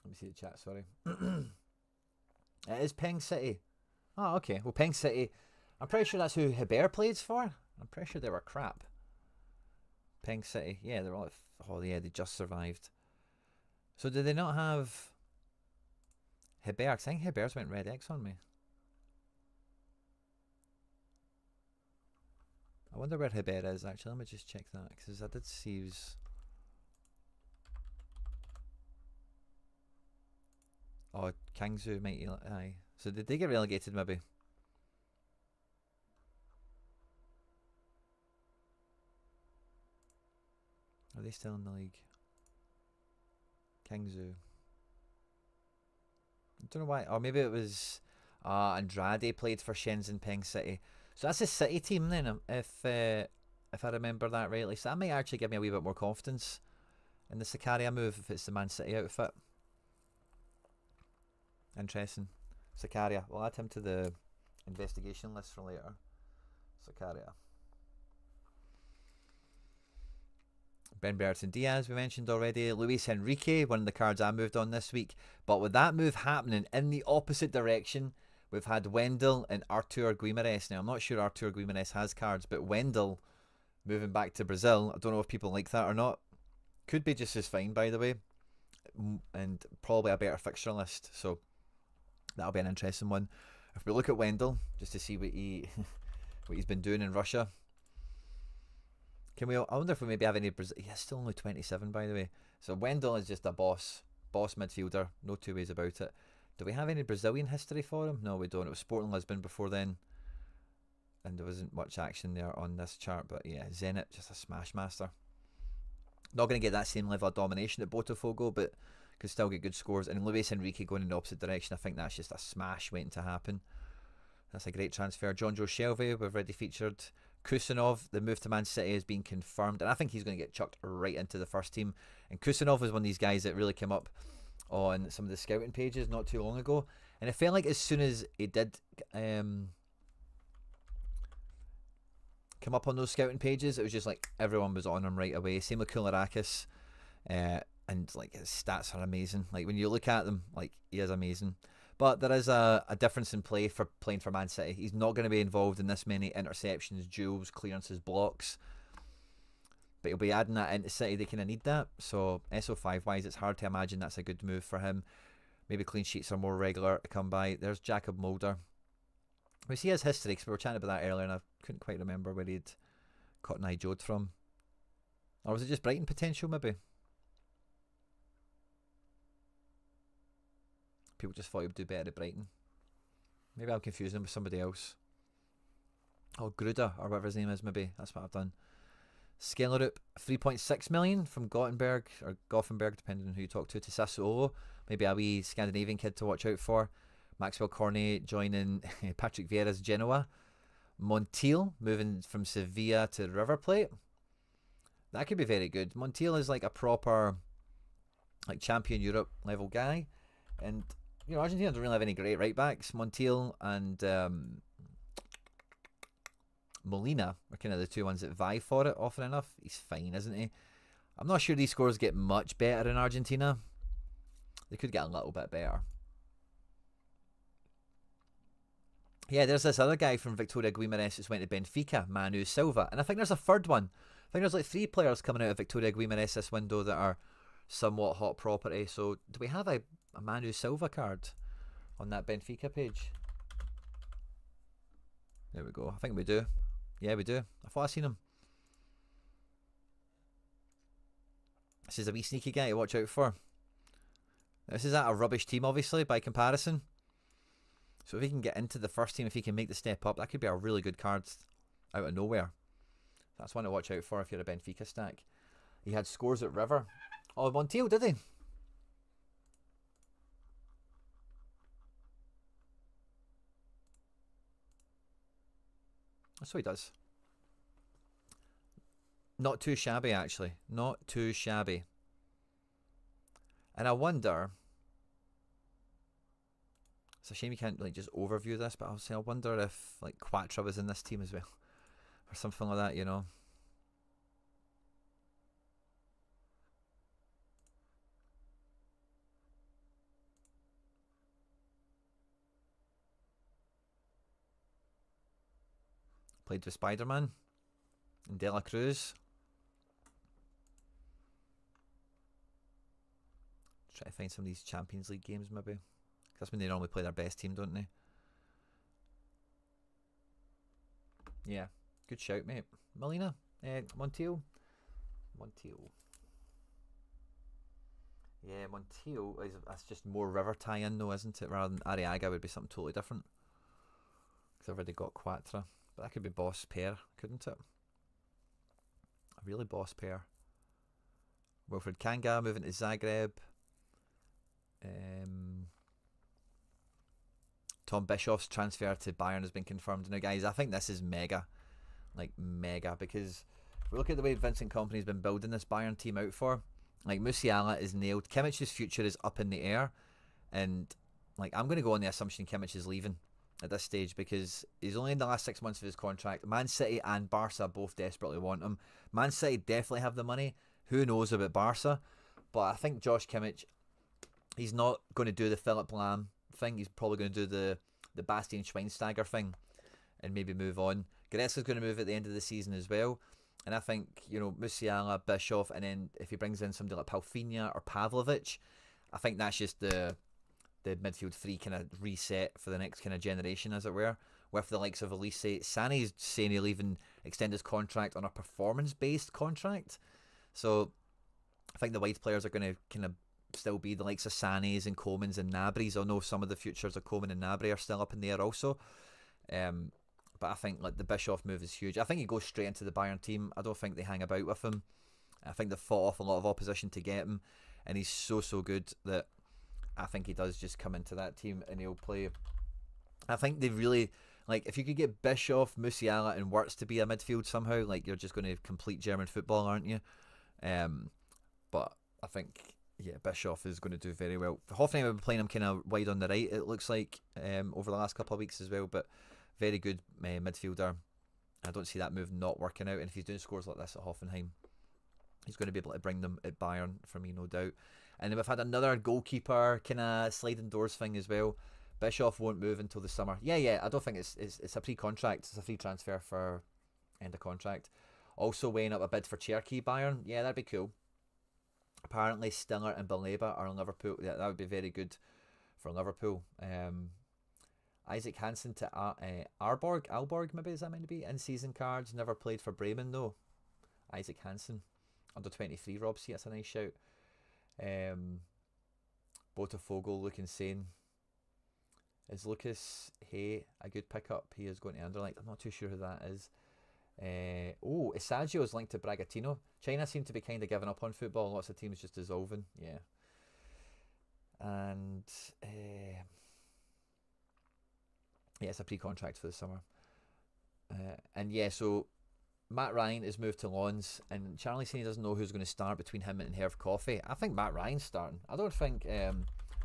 Let me see the chat, sorry. It is Peng City. Oh, okay. Well, Peng City, I'm pretty sure that's who Hebert played for. I'm pretty sure they were crap. Peng City. Yeah, they're all... Oh, yeah, they just survived. So did they not have Hebert? I think Hebert's went red X on me. I wonder where Hebert is, actually. Let me just check that, because I did see he was... Oh, Kangzhou might... Aye. So did they get relegated, maybe? Are they still in the league? Kangzhou. I don't know why. Or maybe it was... Andrade played for Shenzhen Peng City. So that's a City team then. If if I remember that rightly. So that might actually give me a wee bit more confidence in the Sakaria move if it's the Man City outfit. Interesting. Sakaria. We'll add him to the investigation list for later. Sakaria. Ben Bertrand Diaz, we mentioned already. Luis Enrique, one of the cards I moved on this week. But with that move happening in the opposite direction, we've had Wendell and Artur Guimarães. Now, I'm not sure Artur Guimarães has cards, but Wendell moving back to Brazil, I don't know if people like that or not. Could be just as fine, by the way. And probably a better fixture list. So that'll be an interesting one. If we look at Wendell, just to see what he's been doing in Russia. I wonder if we maybe have any Brazil. He's still only 27, by the way. So Wendell is just a boss midfielder. No two ways about it. Do we have any Brazilian history for him? No, we don't. It was Sporting Lisbon before then. And there wasn't much action there on this chart. But yeah, Zenit, just a smash master. Not going to get that same level of domination at Botafogo, but could still get good scores. And Luis Enrique going in the opposite direction. I think that's just a smash waiting to happen. That's a great transfer. John Joe Shelby, we've already featured. Kusinov, the move to Man City has been confirmed, and I think he's going to get chucked right into the first team. And Kusinov was one of these guys that really came up on some of the scouting pages not too long ago, and it felt like as soon as he did come up on those scouting pages, it was just like everyone was on him right away. Same with Kvaratskhelia, and like his stats are amazing. Like when you look at them, like he is amazing. But there is a difference in play for playing for Man City. He's not going to be involved in this many interceptions, duels, clearances, blocks. But he'll be adding that into City. They kind of need that. So SO5-wise, it's hard to imagine that's a good move for him. Maybe clean sheets are more regular to come by. There's Jacob Mulder. We see his history, because we were chatting about that earlier, and I couldn't quite remember where he'd Cotton Eye Joed from. Or was it just Brighton potential, maybe? People just thought he would do better at Brighton. Maybe I'm confusing him with somebody else. Oh, Gruda, or whatever his name is, maybe. That's what I've done. Skellerup, 3.6 million from Gothenburg, or Gothenburg, depending on who you talk to Sassuolo. Maybe a wee Scandinavian kid to watch out for. Maxwell Cornet joining Patrick Vieira's Genoa. Montiel moving from Sevilla to River Plate. That could be very good. Montiel is like a proper like champion Europe level guy. And you know, Argentina don't really have any great right backs. Montiel and Molina are kind of the two ones that vie for it often enough. He's fine, isn't he? I'm not sure these scores get much better in Argentina. They could get a little bit better. Yeah, there's this other guy from Victoria Guimarães who's went to Benfica, Manu Silva. And I think there's a third one. I think there's like 3 players coming out of Victoria Guimarães this window that are somewhat hot property. So do we have a Manu Silva card on that Benfica page? There we go. I think we do. Yeah, we do. I thought I seen him. This is a wee sneaky guy to watch out for. This is at a rubbish team, obviously, by comparison. So if he can get into the first team, if he can make the step up, that could be a really good card out of nowhere. That's one to watch out for if you're a Benfica stack. He had scores at River. Oh, Montiel, did he? So he does. Not too shabby, actually. Not too shabby. And I wonder... It's a shame you can't like just overview this, but I wonder if like Quattro was in this team as well. Or something like that, you know. Played with Spider-Man and De La Cruz. Try to find some of these Champions League games maybe. That's when they normally play their best team, don't they? Yeah, good shout, mate. Molina, Montiel. Yeah, Montiel that's just more River tie-in though, isn't it? Rather than Arriaga would be something totally different. Because I've already got Quattro. But that could be boss pair, couldn't it? A really boss pair. Wilfred Kanga moving to Zagreb. Tom Bischoff's transfer to Bayern has been confirmed. Now, guys, I think this is mega. Like, mega. Because we look at the way Vincent Kompany's been building this Bayern team out for. Like, Musiala is nailed. Kimmich's future is up in the air. And, like, I'm going to go on the assumption Kimmich is leaving at this stage because he's only in the last 6 months of his contract. Man City and Barca both desperately want him. Man City definitely have the money. Who knows about Barca? But I think Josh Kimmich, he's not going to do the Philip Lahm thing. He's probably going to do the Bastian Schweinsteiger thing and maybe move on. Goretzka's going to move at the end of the season as well. And I think, you know, Musiala, Bischoff, and then if he brings in somebody like Palfinha or Pavlovic, I think that's just the midfield three kind of reset for the next kind of generation, as it were, with the likes of Elise. Sané's saying he'll even extend his contract on a performance-based contract. So I think the wide players are going to kind of still be the likes of Sané's and Komans and Gnabry's. I know some of the futures of Koeman and Gnabry are still up in the air also. But I think like the Bischoff move is huge. I think he goes straight into the Bayern team. I don't think they hang about with him. I think they fought off a lot of opposition to get him, and he's so good that I think he does just come into that team and he'll play. I think they really, like, if you could get Bischoff, Musiala and Wirtz to be a midfield somehow, like, you're just going to complete German football, aren't you? But I think, yeah, Bischoff is going to do very well. Hoffenheim have been playing him kind of wide on the right, it looks like, over the last couple of weeks as well, but very good midfielder. I don't see that move not working out, and if he's doing scores like this at Hoffenheim, he's going to be able to bring them at Bayern for me, no doubt. And then we've had another goalkeeper kind of sliding doors thing as well. Bischoff won't move until the summer. Yeah, I don't think it's a pre-contract. It's a free transfer for end of contract. Also weighing up a bid for Cherki Bayern. Yeah, that'd be cool. Apparently Stiller and Baleba are in Liverpool. Yeah, that would be very good for Liverpool. Isaac Hansen to Aalborg, maybe is that meant to be? In-season cards. Never played for Bremen though. Isaac Hansen. Under 23, Rob. See, that's a nice shout. Botafogo look insane. Is Lucas Hay a good pickup? He is going to Anderlecht. I'm not too sure who that is. Isagio is linked to Bragantino. China seem to be kind of giving up on football. Lots of teams just dissolving. Yeah. And yeah, it's a pre-contract for the summer. And yeah, so Matt Ryan is moved to Lons, and Charlie Sini doesn't know who's going to start between him and Herve Coffey. I think Matt Ryan's starting. I don't think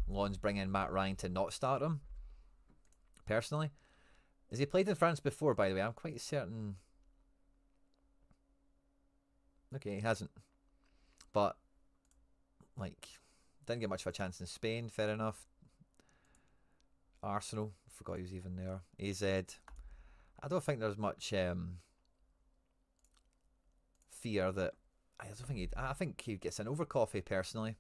Lons bring in Matt Ryan to not start him, personally. Has he played in France before, by the way? I'm quite certain. Okay, he hasn't. But, like, didn't get much of a chance in Spain, fair enough. Arsenal, forgot he was even there. AZ. I don't think there's much fear that I think he gets in over Coffey personally.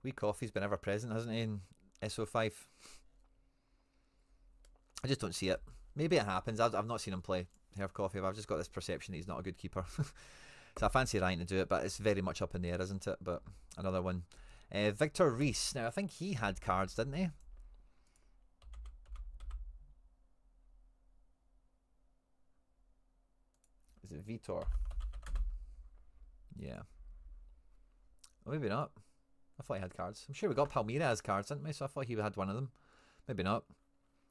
Wee Coffey's been ever present, hasn't he, in SO5? I just don't see it. Maybe it happens. I've not seen him play Herve Coffey, but I've just got this perception that he's not a good keeper. So I fancy Ryan to do it, but it's very much up in the air, isn't it? But another one. Victor Reese. Now, I think he had cards, didn't he? Is it Vitor? Yeah. Well, maybe not. I thought he had cards. I'm sure we got Palmyra as cards, didn't we? So I thought he had one of them. Maybe not.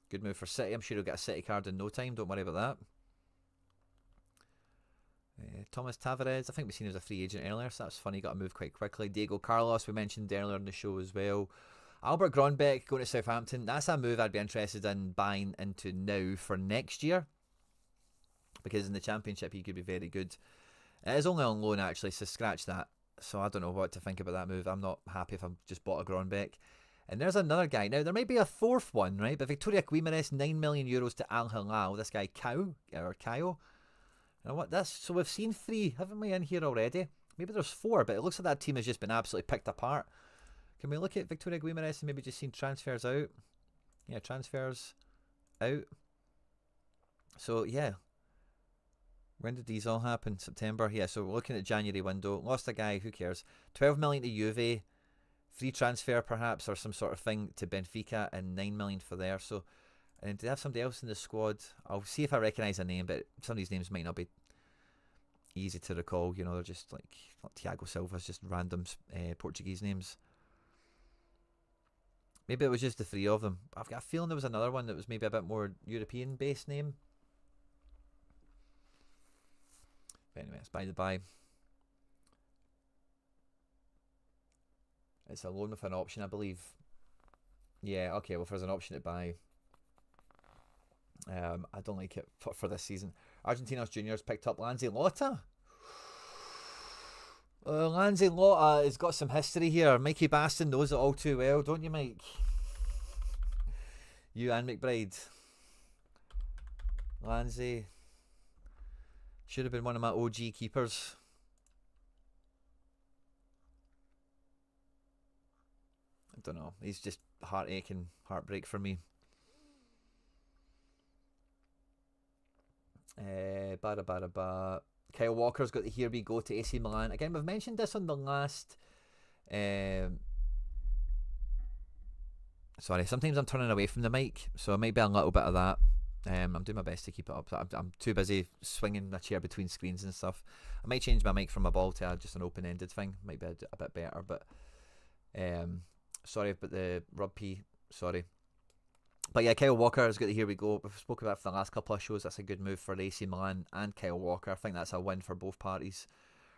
Good move for City. I'm sure he'll get a City card in no time. Don't worry about that. Thomas Tavares. I think we seen him as a free agent earlier, so that's funny. He got a move quite quickly. Diego Carlos, we mentioned earlier in the show as well. Albert Gronbeck going to Southampton. That's a move I'd be interested in buying into now for next year, because in the Championship he could be very good. It is only on loan actually, so scratch that. So I don't know what to think about that move. I'm not happy if I've just bought a Gronbeck. And there's another guy. Now, there may be a fourth one, right? But Victoria Guimares, €9 million to Al Hilal. This guy, Caio. You know what? So we've seen 3, haven't we, in here already? Maybe there's 4, but it looks like that team has just been absolutely picked apart. Can we look at Victoria Guimares and maybe just seen transfers out? Yeah, transfers out. So, yeah. When did these all happen? September? Yeah, so we're looking at January window. Lost a guy, who cares? 12 million to Juve. Free transfer perhaps, or some sort of thing to Benfica, and 9 million for there. So And do they have somebody else in the squad? I'll see if I recognise a name, but some of these names might not be easy to recall. You know, they're just like Thiago Silva's just random Portuguese names. Maybe it was just the three of them. I've got a feeling there was another one that was maybe a bit more European-based name. But anyway, it's by the by. It's a loan with an option, I believe. Yeah, okay, well, if there's an option to buy, I don't like it for this season. Argentinos Juniors picked up Lanzi Lota. Lanzi Lota has got some history here. Mikey Baston knows it all too well, don't you, Mike? You and McBride. Lanzi should have been one of my OG keepers. I don't know. He's just heartache and heartbreak for me. Kyle Walker's got the here we go to AC Milan. Again, we've mentioned this on the last... sorry, sometimes I'm turning away from the mic, so it might be a little bit of that. I'm doing my best to keep it up. I'm too busy swinging the chair between screens and stuff. I might change my mic from a ball to just an open-ended thing. Might be a bit better, but... sorry about the rub P. Sorry. But yeah, Kyle Walker has got the here we go. We've spoken about it for the last couple of shows. That's a good move for AC Milan and Kyle Walker. I think that's a win for both parties.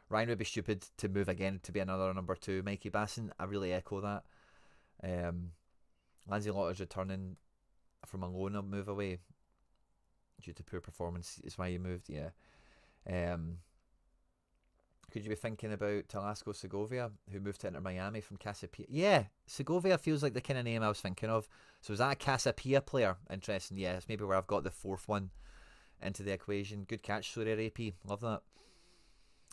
Ryan would be stupid to move again to be another number 2. Mikey Basson, I really echo that. Lanzi Lotta's returning from a loan move away due to poor performance. Is why he moved, yeah. Could you be thinking about Talasco Segovia, who moved to Inter Miami from Casapia? Yeah, Segovia feels like the kind of name I was thinking of. So is that a Casapia player? Interesting. Yeah, it's maybe where I've got the fourth one into the equation. Good catch, Sorare AP. Love that.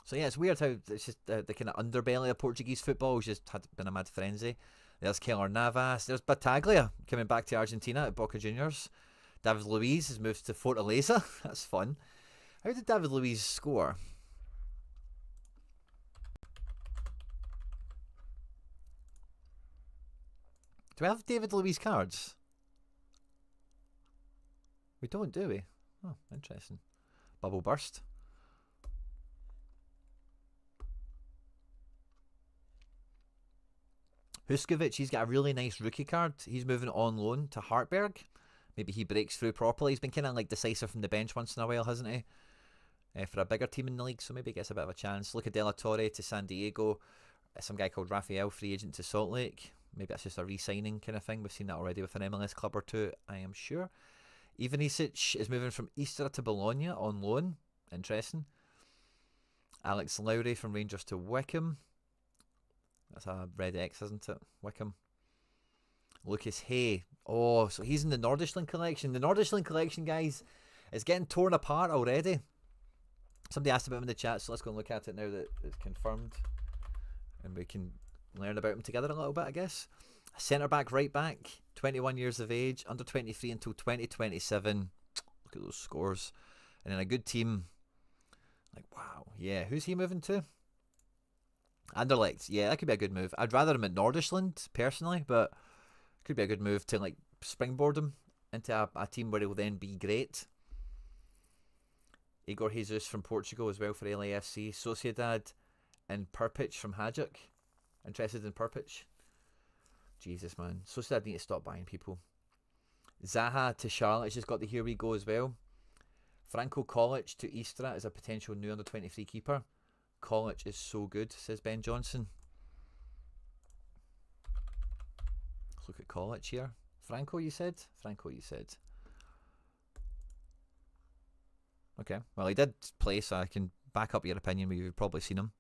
So yeah, it's weird how it's just the kind of underbelly of Portuguese football has just had been a mad frenzy. There's Keylor Navas. There's Battaglia coming back to Argentina at Boca Juniors. David Luiz has moved to Fortaleza. That's fun. How did David Luiz score? Do we have David Luiz cards? We don't, do we? Oh, interesting. Bubble burst. Huskovic, he's got a really nice rookie card. He's moving on loan to Hartberg. Maybe he breaks through properly. He's been kind of like decisive from the bench once in a while, hasn't he? For a bigger team in the league, so maybe he gets a bit of a chance. Luca De La Torre to San Diego. Some guy called Rafael, free agent to Salt Lake. Maybe that's just a re-signing kind of thing. We've seen that already with an MLS club or two, I am sure. Ivanisic is moving from Istra to Bologna on loan. Interesting. Alex Lowry from Rangers to Wickham. That's a red X, isn't it? Wickham. Lucas Hay. Oh, so he's in the Nordisland collection. The Nordisland collection, guys, is getting torn apart already. Somebody asked about him in the chat, so let's go and look at it now that it's confirmed. And we can learn about him together a little bit, I guess. Centre back, right back, 21 years of age, under 23 until 2027. Look at those scores. And in a good team. Like, wow. Yeah, who's he moving to? Anderlecht. Yeah, that could be a good move. I'd rather him at Nordisland, personally, but could be a good move to like springboard him into a team where he'll then be great. Igor Jesus from Portugal as well for LAFC. Sociedad and Perpic from Hajduk. Interested in Perpic? Jesus, man. Sociedad need to stop buying people. Zaha to Charlotte just got the here we go as well. Franco Kolic to Istra is a potential new under 23 keeper. Kolic is so good, says Ben Johnson. Let's look at Kolic here. Franco, you said? Franco, you said. Okay, well, he did play, so I can back up your opinion, but you've probably seen him.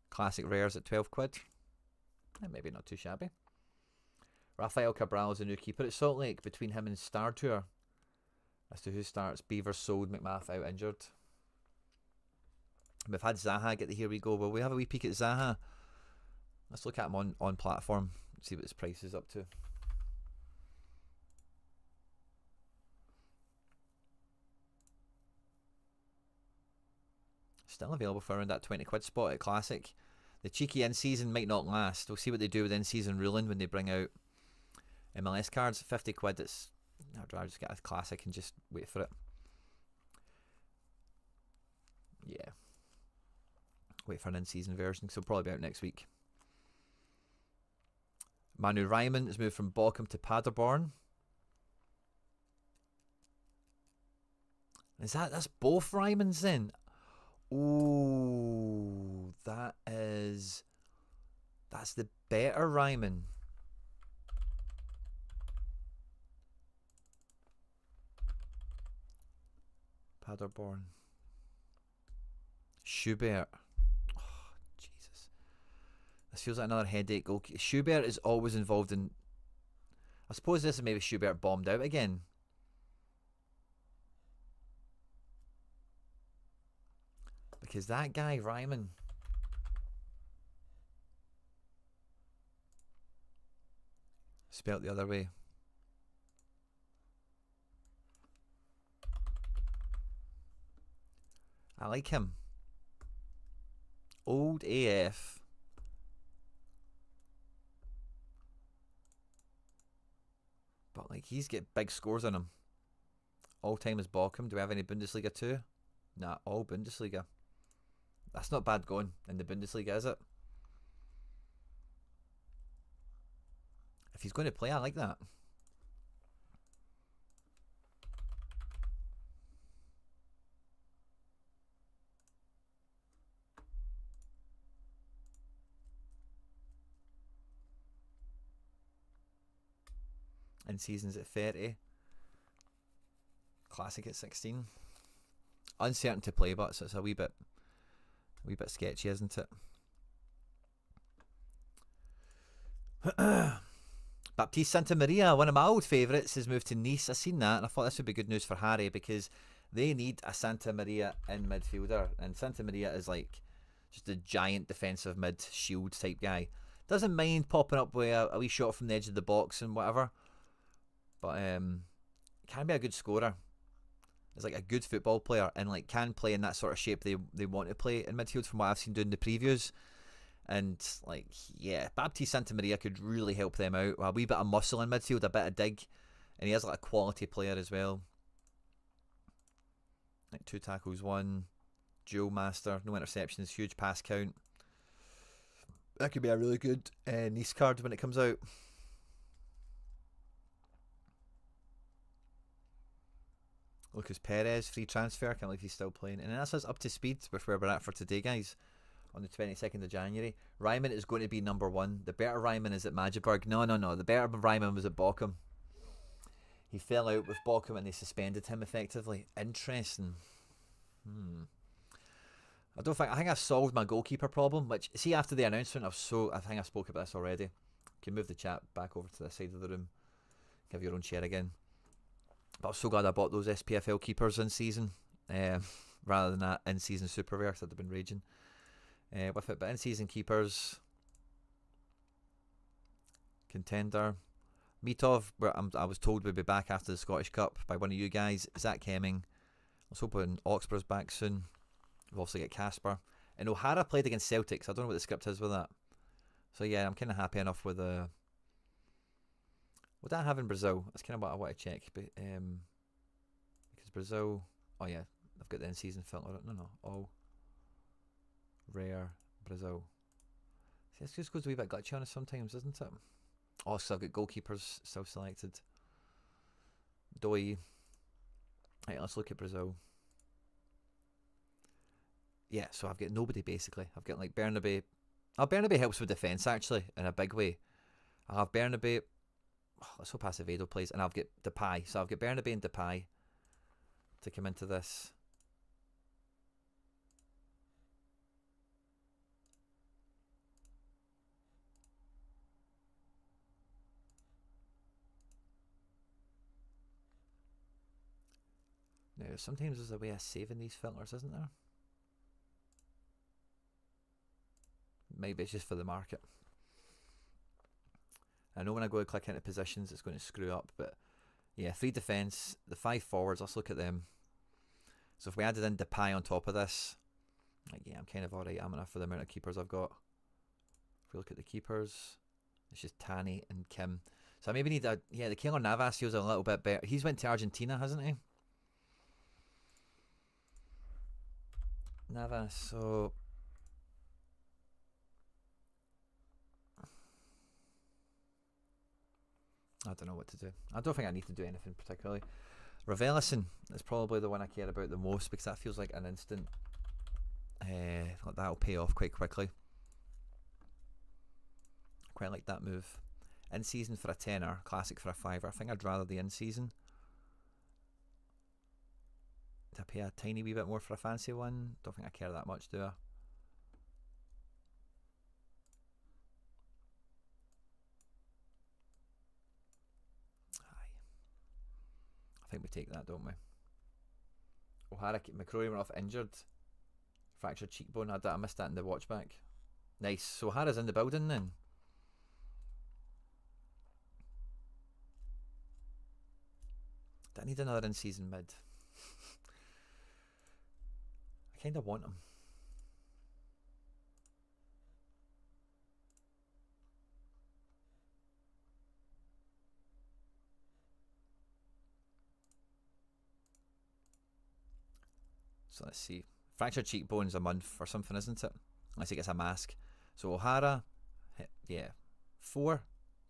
Classic rares at 12 quid. Maybe not too shabby. Rafael Cabral is a new keeper at Salt Lake. Between him and Star Tour as to who starts. Beavers sold, McMath out injured. We've had Zaha get the here we go. Will we have a wee peek at Zaha? Let's look at him on platform. See what his price is up to. Still available for around that 20 quid spot at Classic. The cheeky in-season might not last. We'll see what they do with in-season ruling when they bring out MLS cards, 50 quid. I'd rather just get a classic and just wait for it. Yeah. Wait for an in-season version, so probably be out next week. Manu Ryman has moved from Bochum to Paderborn. That's both Rymans then? Ooh, that's the better Ryman. Paderborn. Schubert. Oh, Jesus. This feels like another headache goal. Schubert is always involved in... I suppose this is maybe Schubert bombed out again. Because that guy, Ryman... Spelt the other way. I like him. Old AF. But like he's got big scores on him. All time is Bochum. Do we have any Bundesliga too? Nah, all Bundesliga. That's not bad going in the Bundesliga, is it? If he's going to play, I like that. In seasons at 30. Classic at 16. Uncertain to play, but so it's a wee bit sketchy, isn't it? Baptiste Santa Maria, one of my old favourites, has moved to Nice. I've seen that and I thought this would be good news for Harry because they need a Santa Maria in midfielder, and Santa Maria is like just a giant defensive mid shield type guy. Doesn't mind popping up with a wee shot from the edge of the box and whatever, but can be a good scorer. Is like a good football player and like can play in that sort of shape they want to play in midfield from what I've seen doing the previews. And like, yeah, Baptiste Santa Maria could really help them out. A wee bit of muscle in midfield, a bit of dig, and he is like a quality player as well. Like 2 tackles, 1 dual master, no interceptions, huge pass count. That could be a really good Nice card when it comes out. Lucas Perez, free transfer. Can't believe he's still playing. And that's us up to speed with where we're at for today, guys. On the 22nd of January. Ryman is going to be number 1. The better Ryman is at Magdeburg. No. The better Ryman was at Bochum. He fell out with Bochum and they suspended him effectively. Interesting. I think I've solved my goalkeeper problem, which, see, after the announcement, I think I spoke about this already. You can move the chat back over to the side of the room. Have your own chair again. But I'm so glad I bought those SPFL keepers in season, rather than that in season super rare, 'cause I'd have been raging with it. But in season keepers, contender, Mitov, I was told we'd be back after the Scottish Cup by one of you guys. Zach Hemming. Let's hope Oxborough's back soon. We've also got Casper. And O'Hara played against Celtic, so I don't know what the script is with that. So yeah, I'm kind of happy enough with what do I have in Brazil? That's kind of what I want to check. But, because Brazil... Oh yeah, I've got the in-season filter. No. All rare Brazil. See, this just goes a wee bit glitchy on us sometimes, isn't it? Oh, so I've got goalkeepers still selected. Doi. Right, let's look at Brazil. Yeah, so I've got nobody basically. I've got like Bernabe. Oh, Bernabe helps with defence actually in a big way. I have Bernabe. Oh, let's hope Acevedo plays, and I'll get Depay. So I've got Bernabe and Depay to come into this. Now, sometimes there's a way of saving these filters, isn't there? Maybe it's just for the market. I know when I go to click into positions, it's going to screw up, but yeah, 3 defence, the 5 forwards, let's look at them. So if we added in Depay on top of this, like, yeah, I'm kind of alright. I'm enough for the amount of keepers I've got. If we look at the keepers, it's just Tani and Kim. So So I maybe need a, the Keylor Navas feels a little bit better. He's went to Argentina, hasn't he? Navas, so I don't know what to do. I don't think I need to do anything particularly. Ravelisson is probably the one I care about the most because that feels like an instant. That'll pay off quite quickly. Quite like that move. In season for a tenner, classic for a fiver. I think I'd rather the in season. To pay a tiny wee bit more for a fancy one. Don't think I care that much, do I? I think we take that, don't we? O'Hara, McCrory went off injured. Fractured cheekbone. I missed that in the watch back. Nice. So O'Hara's in the building then. Do I need another in-season mid? I kind of want him. So let's see. Fractured cheekbones a month or something, isn't it? Unless he gets a mask. So O'Hara, yeah, 4,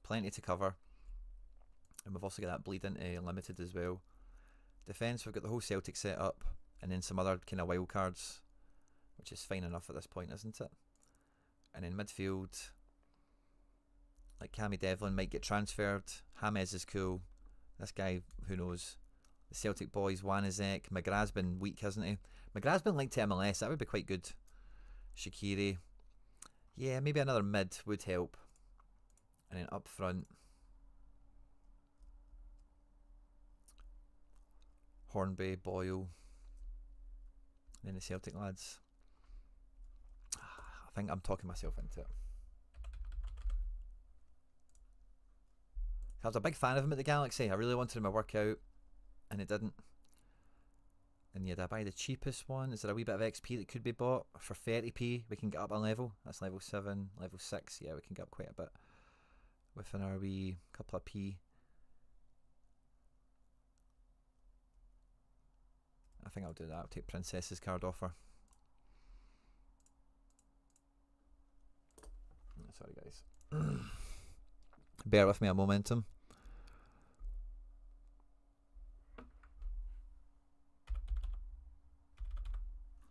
plenty to cover. And we've also got that bleed into limited as well. Defence, we've got the whole Celtic set up, and then some other kind of wild cards, which is fine enough at this point, isn't it? And in midfield, like Cammy Devlin might get transferred. James is cool. This guy, who knows? The Celtic boys, Wanizek. McGrath's been weak, hasn't he? McGrath's been linked to MLS. That would be quite good. Shaqiri. Yeah, maybe another mid would help. And then up front, Hornby, Boyle. And then the Celtic lads. I think I'm talking myself into it. I was a big fan of him at the Galaxy. I really wanted him to work out, and it didn't. And yeah, did I buy the cheapest one? Is there a wee bit of XP that could be bought for 30p? We can get up a level. That's level 7, level 6. Yeah, we can get up quite a bit within our wee couple of p. I think I'll do that. I'll take Princess's card offer. Sorry, guys. Bear with me a momentum.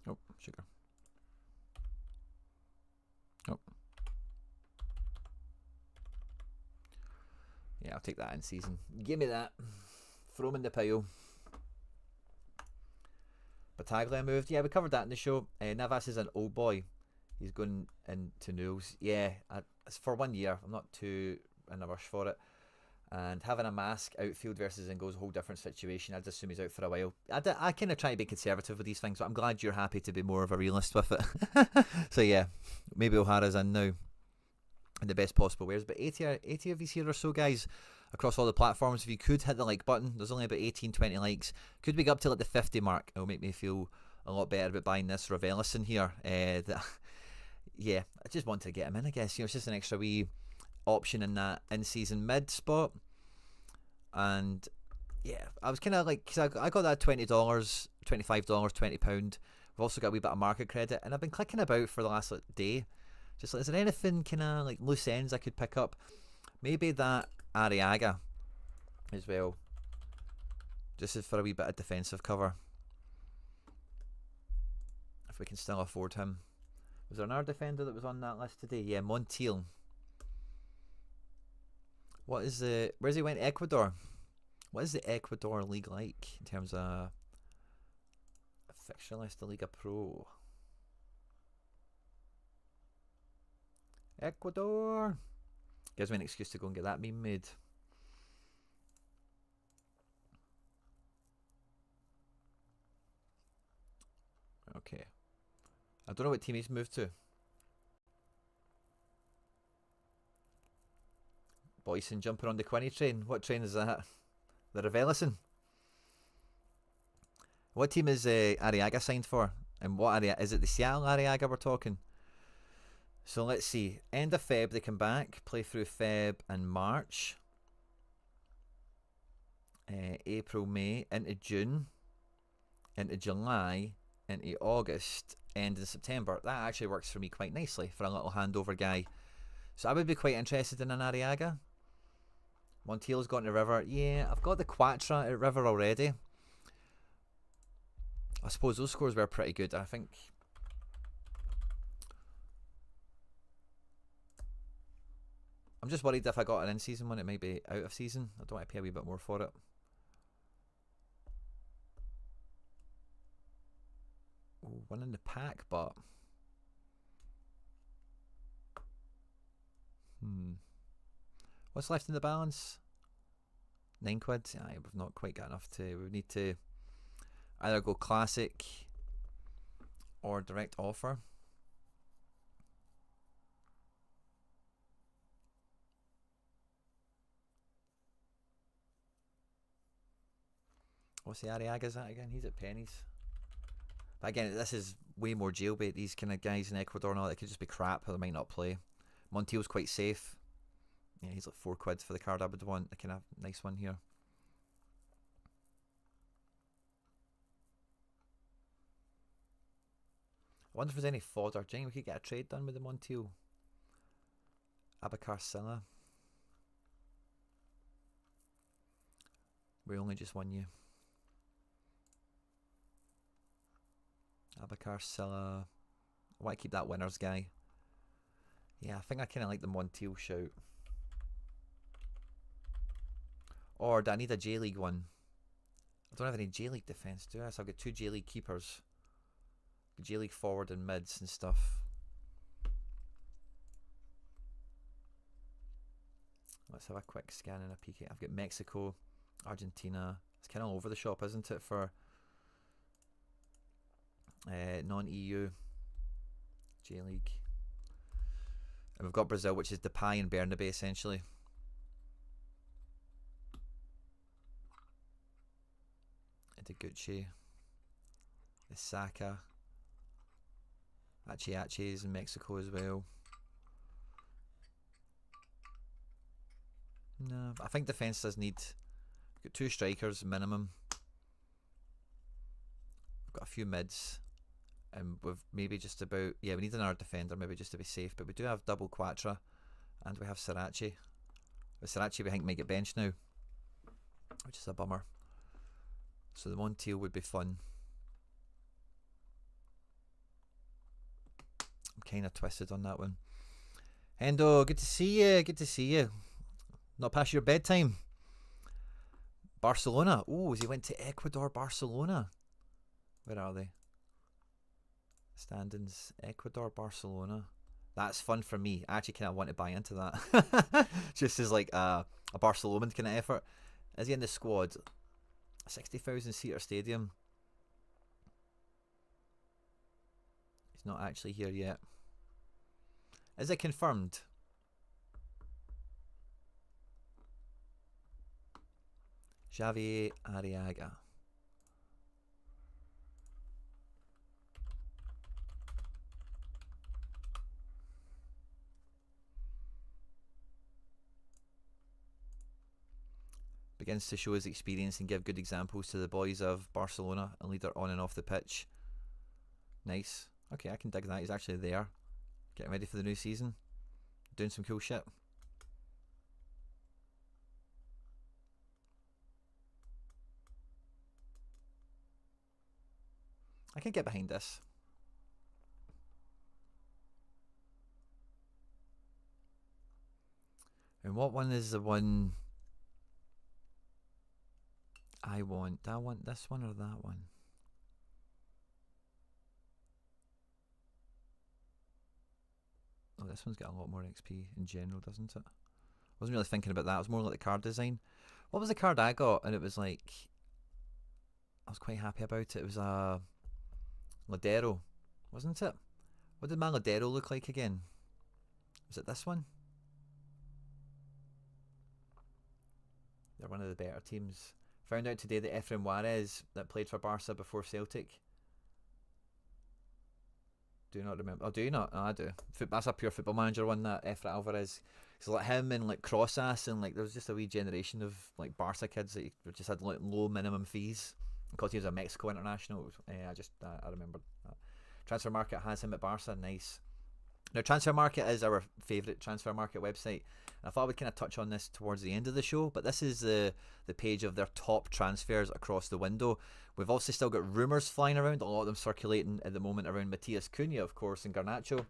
Oh, sugar. Oh. Yeah, I'll take that in season. Give me that. Throw him in the pile. Battaglia moved. Yeah, we covered that in the show. Navas is an old boy. He's going into Newell's. Yeah, it's for 1 year. I'm not too in a rush for it. And having a mask, outfield versus in goal is a whole different situation. I'd assume he's out for a while. I kind of try to be conservative with these things, but I'm glad you're happy to be more of a realist with it. So yeah, maybe O'Hara's in now in the best possible ways. But 80 of these here or so, guys, across all the platforms. If you could hit the like button, there's only about 18-20 likes. Could we go up to like the 50 mark? It'll make me feel a lot better about buying this Ravelisson here. Yeah, I just want to get him in, I guess. It's just an extra wee option in that in-season mid spot. And yeah, I was kind of like, because I got that $20, $25, £20. We've also got a wee bit of market credit, and I've been clicking about for the last day. Just like, is there anything kind of like loose ends I could pick up? Maybe that Arriaga as well, just for a wee bit of defensive cover, if we can still afford him. Was there another defender that was on that list today? Yeah, Montiel. Where's he went? Ecuador. What is the Ecuador league like in terms of a fixture list, the Liga Pro? Ecuador. Gives me an excuse to go and get that meme made. Okay. I don't know what team he's moved to. Boyson jumping on the Quinny train. What train is that? The Ravelisson. What team is Arriaga signed for? And what area? Is it the Seattle Arriaga we're talking? So let's see. End of Feb they come back. Play through Feb and March. April, May, into June, into July, into August, end of September. That actually works for me quite nicely for a little handover guy. So I would be quite interested in an Arriaga. Montiel's got in the River. Yeah, I've got the Quattro at River already. I suppose those scores were pretty good. I think I'm just worried if I got an in-season one, it might be out of season. I don't want to pay a wee bit more for it. Ooh, one in the pack, but what's left in the balance? £9. Aye, we've not quite got enough to. We need to either go classic or direct offer. What's the Arriaga's at again? He's at pennies. But again, this is way more jailbait. These kind of guys in Ecuador and all, they could just be crap or they might not play. Montiel's quite safe. Yeah, he's like £4 for the card I would want. A kind of nice one here. I wonder if there's any fodder. Do you think we could get a trade done with the Montiel? Kvaratskhelia. We only just won you. Kvaratskhelia. I want to keep that winners guy. Yeah, I think I kind of like the Montiel shout. Or do I need a J-League one? I don't have any J-League defence, do I? So I've got 2 J-League keepers. J-League forward and mids and stuff. Let's have a quick scan and a peek. I've got Mexico, Argentina. It's kind of all over the shop, isn't it, for non-EU J-League. And we've got Brazil, which is Depay and Bernabe essentially. Into Gucci. The Saka. Achi is in Mexico as well. No, I think defence does need. We've got 2 strikers minimum. We've got a few mids. And we've maybe just about. Yeah, we need another defender maybe just to be safe. But we do have double Quattro. And we have Sriracha. With Sriracha we think might get benched now. Which is a bummer. So the Montiel would be fun. I'm kind of twisted on that one. Hendo, good to see you. Good to see you. Not past your bedtime. Barcelona. Oh, he went to Ecuador, Barcelona. Where are they? Standings. Ecuador, Barcelona. That's fun for me. I actually kind of want to buy into that. Just as like a Barcelona kind of effort. Is he in the squad? 60,000 seater stadium. He's not actually here yet. Is it confirmed? Javier Arriaga. Begins to show his experience and give good examples to the boys of Barcelona, a leader on and off the pitch. Nice. Okay, I can dig that. He's actually there. Getting ready for the new season. Doing some cool shit. I can get behind this. And what one is the one I want? Do I want this one or that one? Oh, this one's got a lot more XP in general, doesn't it? I wasn't really thinking about that. I was more like the card design. What was the card I got? And it was like, I was quite happy about it. It was a Ladero, wasn't it? What did my Ladero look like again? Was it this one? They're one of the better teams. Found out today that Efrain Juarez, that played for Barca before Celtic. Do not remember. Oh, do you not? Oh, I do. That's a pure Football Manager one, that Efrain Alvarez. So like him and like Crossass, and like there was just a wee generation of like Barca kids that just had like low minimum fees because he was a Mexico international. I remember that. Transfer Market has him at Barca. Nice. Now, Transfer Market is our favourite Transfer Market website. And I thought we'd kind of touch on this towards the end of the show, but this is the page of their top transfers across the window. We've also still got rumours flying around, a lot of them circulating at the moment around Matthias Cunha, of course, and Garnacho,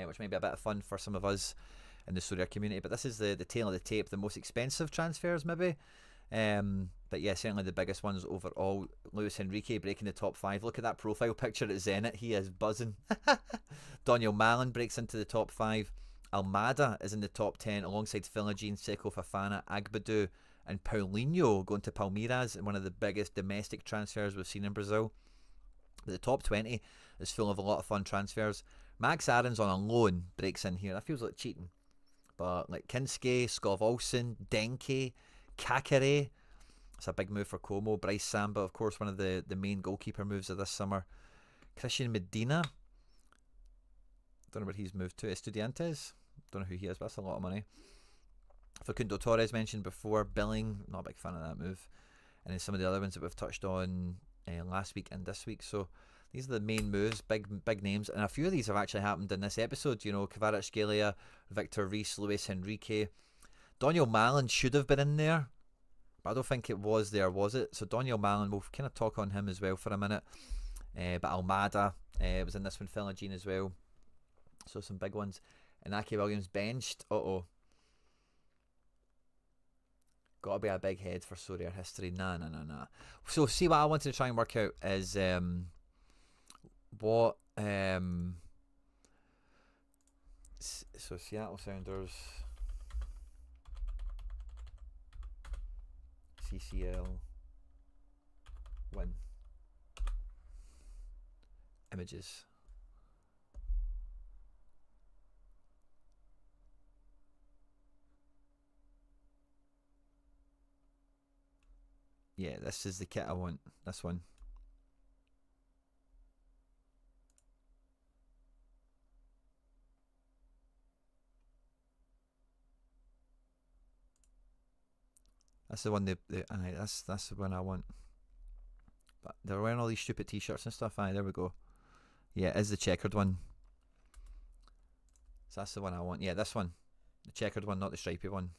which may be a bit of fun for some of us in the Sorare community. But this is the tail of the tape, the most expensive transfers maybe. But yeah, certainly the biggest ones overall. Luis Enrique breaking the top 5. Look at that profile picture at Zenit. He is buzzing. Daniel Malin breaks into the top 5. Almada is in the top 10 alongside Philogene, Seko Fafana, Agbadu and Paulinho going to Palmeiras in one of the biggest domestic transfers we've seen in Brazil. But the top 20 is full of a lot of fun transfers. Max Aarons on a loan breaks in here. That feels like cheating. But like Kinske, Skov Olsen, Denke, Kakare. It's a big move for Como. Bryce Samba, of course, one of the main goalkeeper moves of this summer. Christian Medina. Don't know where he's moved to. Estudiantes. Don't know who he is, but that's a lot of money. Facundo Torres mentioned before. Billing. Not a big fan of that move. And then some of the other ones that we've touched on last week and this week. So these are the main moves, big names. And a few of these have actually happened in this episode. You know, Kvaratskhelia, Victor Reis, Luis Enrique. Daniel Malin should have been in there, but I don't think it was there, was it? So Daniel Malin, we'll kind of talk on him as well for a minute. But Almada was in this one, Philogene as well. So some big ones. And Aki Williams benched. Uh-oh. Got to be a big head for Sorare history. Nah. So see, what I wanted to try and work out is what... so Seattle Sounders... CCL win images. Yeah, this is the kit I want. This one. That's the one. That's the one I want. But they're wearing all these stupid t-shirts and stuff. Aye, there we go. Yeah, it is the checkered one. So that's the one I want. Yeah, this one, the checkered one, not the stripy one.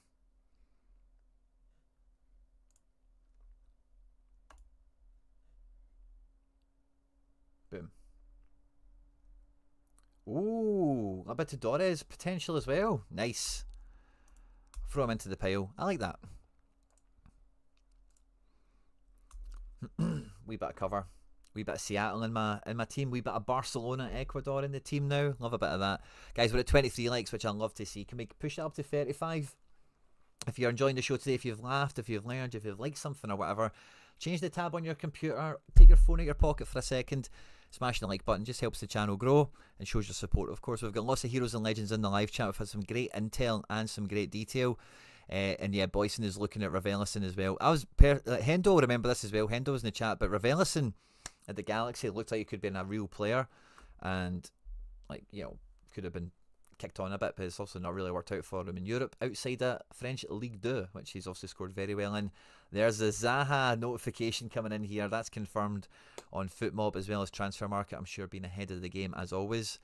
Boom. Ooh, a bit of Torres potential as well. Nice. Throw him into the pile. I like that. Wee bit of cover, wee bit of Seattle in my team, wee bit of Barcelona, Ecuador in the team now. Love a bit of that, guys. We're at 23 likes, which I love to see. Can we push it up to 35? If you're enjoying the show today, if you've laughed, if you've learned, if you've liked something or whatever, change the tab on your computer, take your phone out your pocket for a second, smash the like button. Just helps the channel grow and shows your support. Of course, we've got lots of heroes and legends in the live chat. We've had some great intel and some great detail. And yeah, Boyson is looking at Ravelison as well. Hendo will remember this as well. Hendo was in the chat, but Ravelison at the Galaxy, it looked like he could have been a real player, and like, you know, could have been kicked on a bit, but it's also not really worked out for him in Europe outside a French Ligue 2, which he's also scored very well in. There's a Zaha notification coming in here. That's confirmed on FootMob as well as Transfer Market. I'm sure being ahead of the game as always.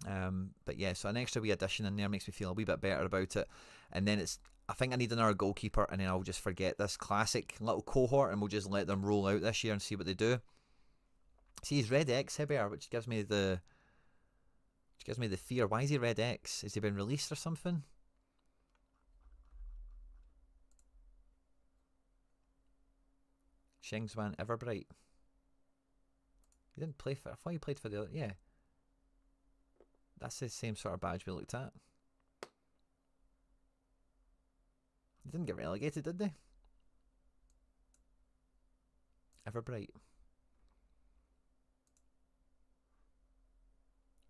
But yeah, so an extra wee addition in there makes me feel a wee bit better about it. And then I think I need another goalkeeper, and then I'll just forget this classic little cohort and we'll just let them roll out this year and see what they do. See, he's Red X Heber, which gives me the fear. Why is he Red X? Has he been released or something? Shingswan Everbright. He didn't play for... I thought he played for the other... Yeah. That's the same sort of badge we looked at. They didn't get relegated, did they? Everbright.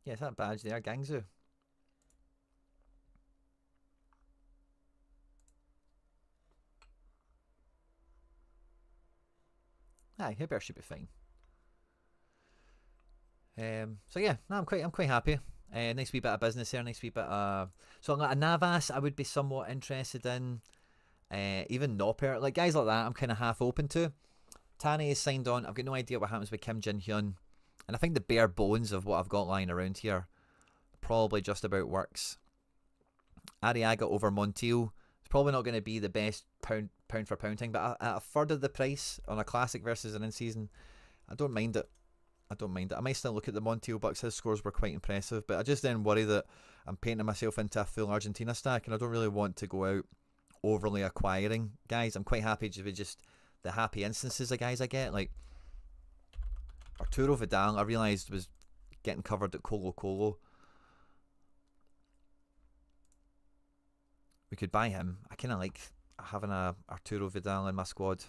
Yeah, it's that badge there, Gangzu. Aye, Hubert should be fine. So yeah, no, I'm quite happy. Nice wee bit of business there. Nice wee bit of... So like a Navas, I would be somewhat interested in. Even Nopper. Like guys like that, I'm kind of half open to. Tani is signed on. I've got no idea what happens with Kim Jin Hyun. And I think the bare bones of what I've got lying around here probably just about works. Arriaga over Montiel. It's probably not going to be the best pound for pound thing, but at a third of the price on a classic versus an in-season, I don't mind it. I might still look at the Montiel Bucks. His scores were quite impressive, but I just then worry that I'm painting myself into a full Argentina stack, and I don't really want to go out overly acquiring guys. I'm quite happy with just the happy instances of guys I get. Like Arturo Vidal, I realised was getting covered at Colo Colo. We could buy him. I kind of like having a Arturo Vidal in my squad,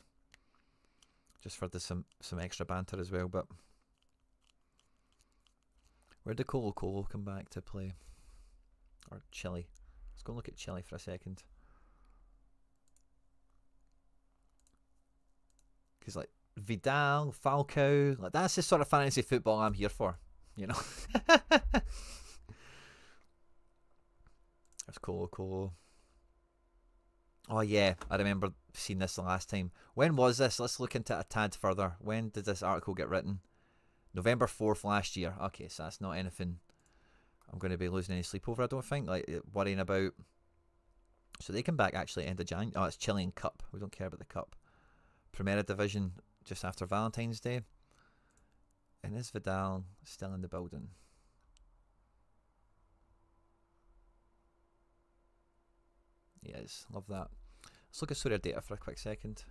just for some extra banter as well. But where did Colo Colo come back to play? Or Chile? Let's go and look at Chile for a second. Because like Vidal, Falcao, like that's the sort of fantasy football I'm here for, you know. There's Colo Colo. Oh yeah, I remember seeing this the last time. When was this? Let's look into it a tad further. When did this article get written? November 4th last year. Okay, so that's not anything I'm going to be losing any sleep over, I don't think. Like worrying about. So they come back actually end of January. Oh, it's Chilean Cup. We don't care about the Cup. Primera Division just after Valentine's Day. And is Vidal still in the building? He is. Love that. Let's look at Sorare data for a quick second.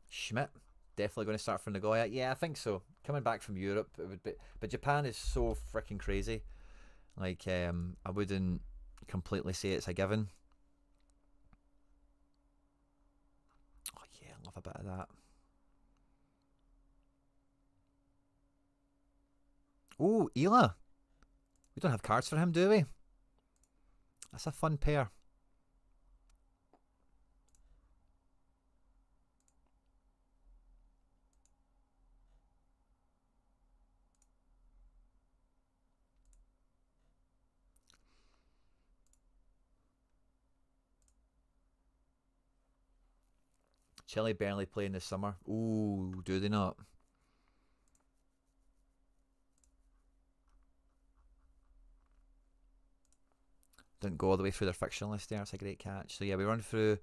Schmidt. Definitely going to start for Nagoya. Yeah, I think so. Coming back from Europe, it would be. But Japan is so freaking crazy. Like, I wouldn't completely say it's a given. Oh yeah, I love a bit of that. Oh, Ela. We don't have cards for him, do we? That's a fun pair. Chile barely playing this summer. Ooh, do they not? Didn't go all the way through their fixture list there. It's a great catch. So yeah, we run through,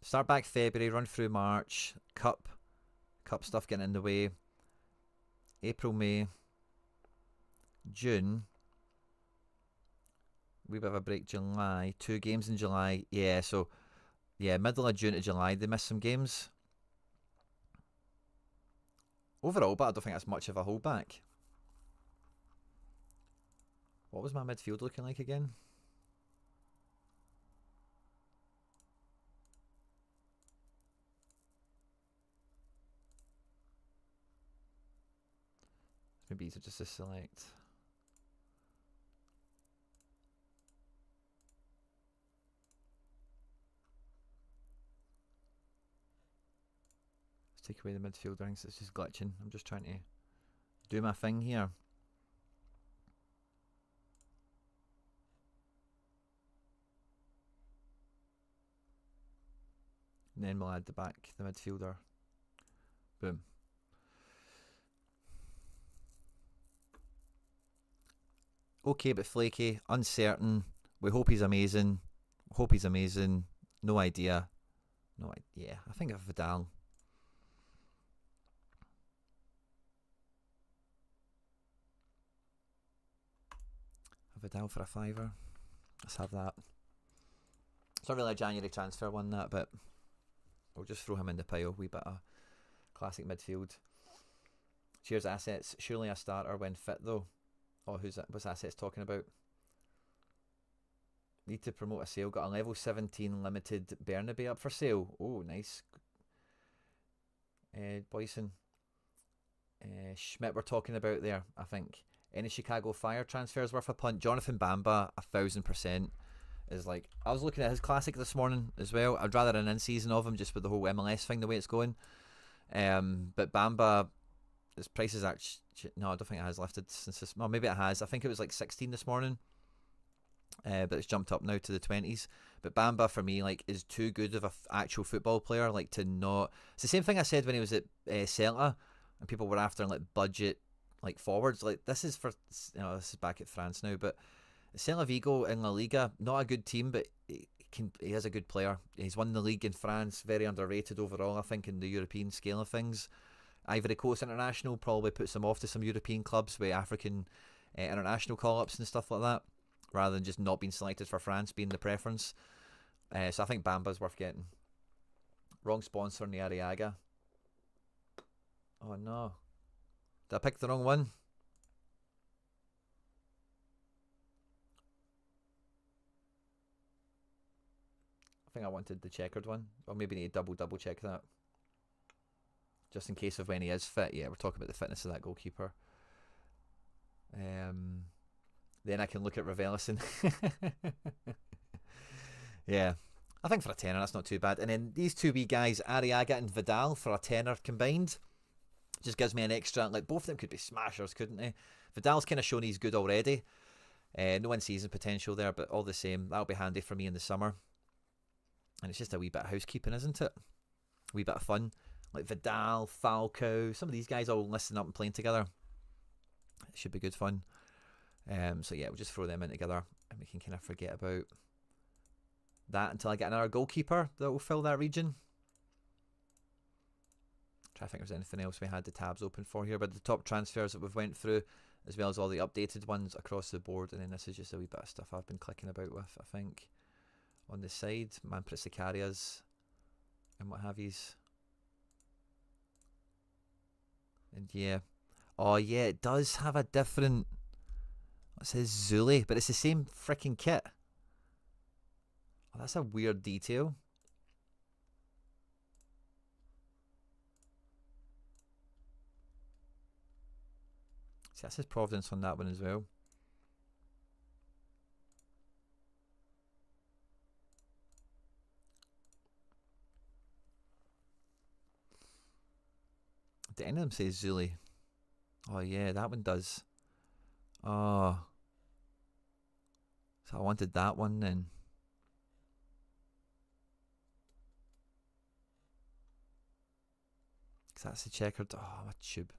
start back February, run through March, Cup stuff getting in the way. April, May, June. We have a break July. 2 games in July. Yeah, so yeah, middle of June to July, they missed some games. Overall, but I don't think that's much of a holdback. What was my midfield looking like again? Maybe easier just to select. Let's take away the midfield rings. It's just glitching. I'm just trying to do my thing here. And then we'll add the midfielder. Boom. Okay, but flaky, uncertain. We hope he's amazing. No idea. Yeah, I think of Vidal. Vidal for a £5. Let's have that. It's not really a January transfer one, that, but we'll just throw him in the pile. Wee bit of classic midfield. Cheers assets. Surely a starter when fit though. Oh, what's assets talking about? Need to promote a sale. Got a level 17 limited Bernabe up for sale. Oh, nice. Boyson. Schmidt we're talking about there, I think. Any Chicago Fire transfers worth a punt? Jonathan Bamba, 1000%. Is like, I was looking at his classic this morning as well. I'd rather an in-season of him just with the whole MLS thing, the way it's going. But Bamba, his price is actually No, I don't think it has lifted since this. Well, maybe it has. I think it was like 16 this morning. But it's jumped up now to the 20s. But Bamba for me is too good of an actual football player to not. It's the same thing I said when he was at Celta, and people were after budget forwards. This is for this is back at France now, but Celta Vigo in La Liga, not a good team, but he is a good player. He's won the league in France, very underrated overall, I think, in the European scale of things. Ivory Coast international probably puts him off to some European clubs with African international call-ups and stuff like that, rather than just not being selected for France being the preference. So I think Bamba's worth getting. Wrong sponsor in the Arriaga. Oh no. Did I pick the wrong one? I think I wanted the checkered one. Or maybe need to double check that. Just in case of when he is fit. Yeah, we're talking about the fitness of that goalkeeper. Then I can look at Ravelisson. Yeah. I think for a tenner, that's not too bad. And then these two wee guys, Arriaga and Vidal, for a tenner combined, just gives me an extra. Both of them could be smashers, couldn't they? Vidal's kind of shown he's good already. No in-season potential there, but all the same, that'll be handy for me in the summer. And it's just a wee bit of housekeeping, isn't it? A wee bit of fun. Vidal, Falcao, some of these guys all listening up and playing together. It should be good fun. So yeah, we'll just throw them in together, and we can kind of forget about that until I get another goalkeeper that will fill that region. Try to think if there's anything else we had the tabs open for here, but the top transfers that we've went through, as well as all the updated ones across the board, and then this is just a wee bit of stuff I've been clicking about with, I think, on the side. Manpritsakarias and what have yous. And yeah. Oh yeah, it does have a different... It says Zuli, but it's the same freaking kit. Oh, that's a weird detail. See, that says Providence on that one as well. Did any of them say Zuli? Oh yeah, that one does. Oh. So I wanted that one then. Cause that's the checkered. Oh, my tube.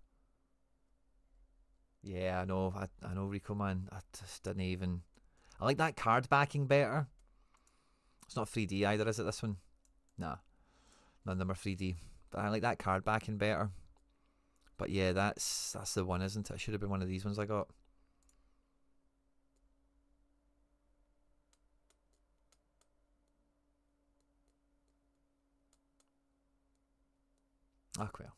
Yeah, I know. I know, Rico, man. I just didn't even... I like that card backing better. It's not 3D either, is it, this one? Nah. None of them are 3D. But I like that card backing better. But yeah, that's the one, isn't it? It should have been one of these ones I got. Ah, well.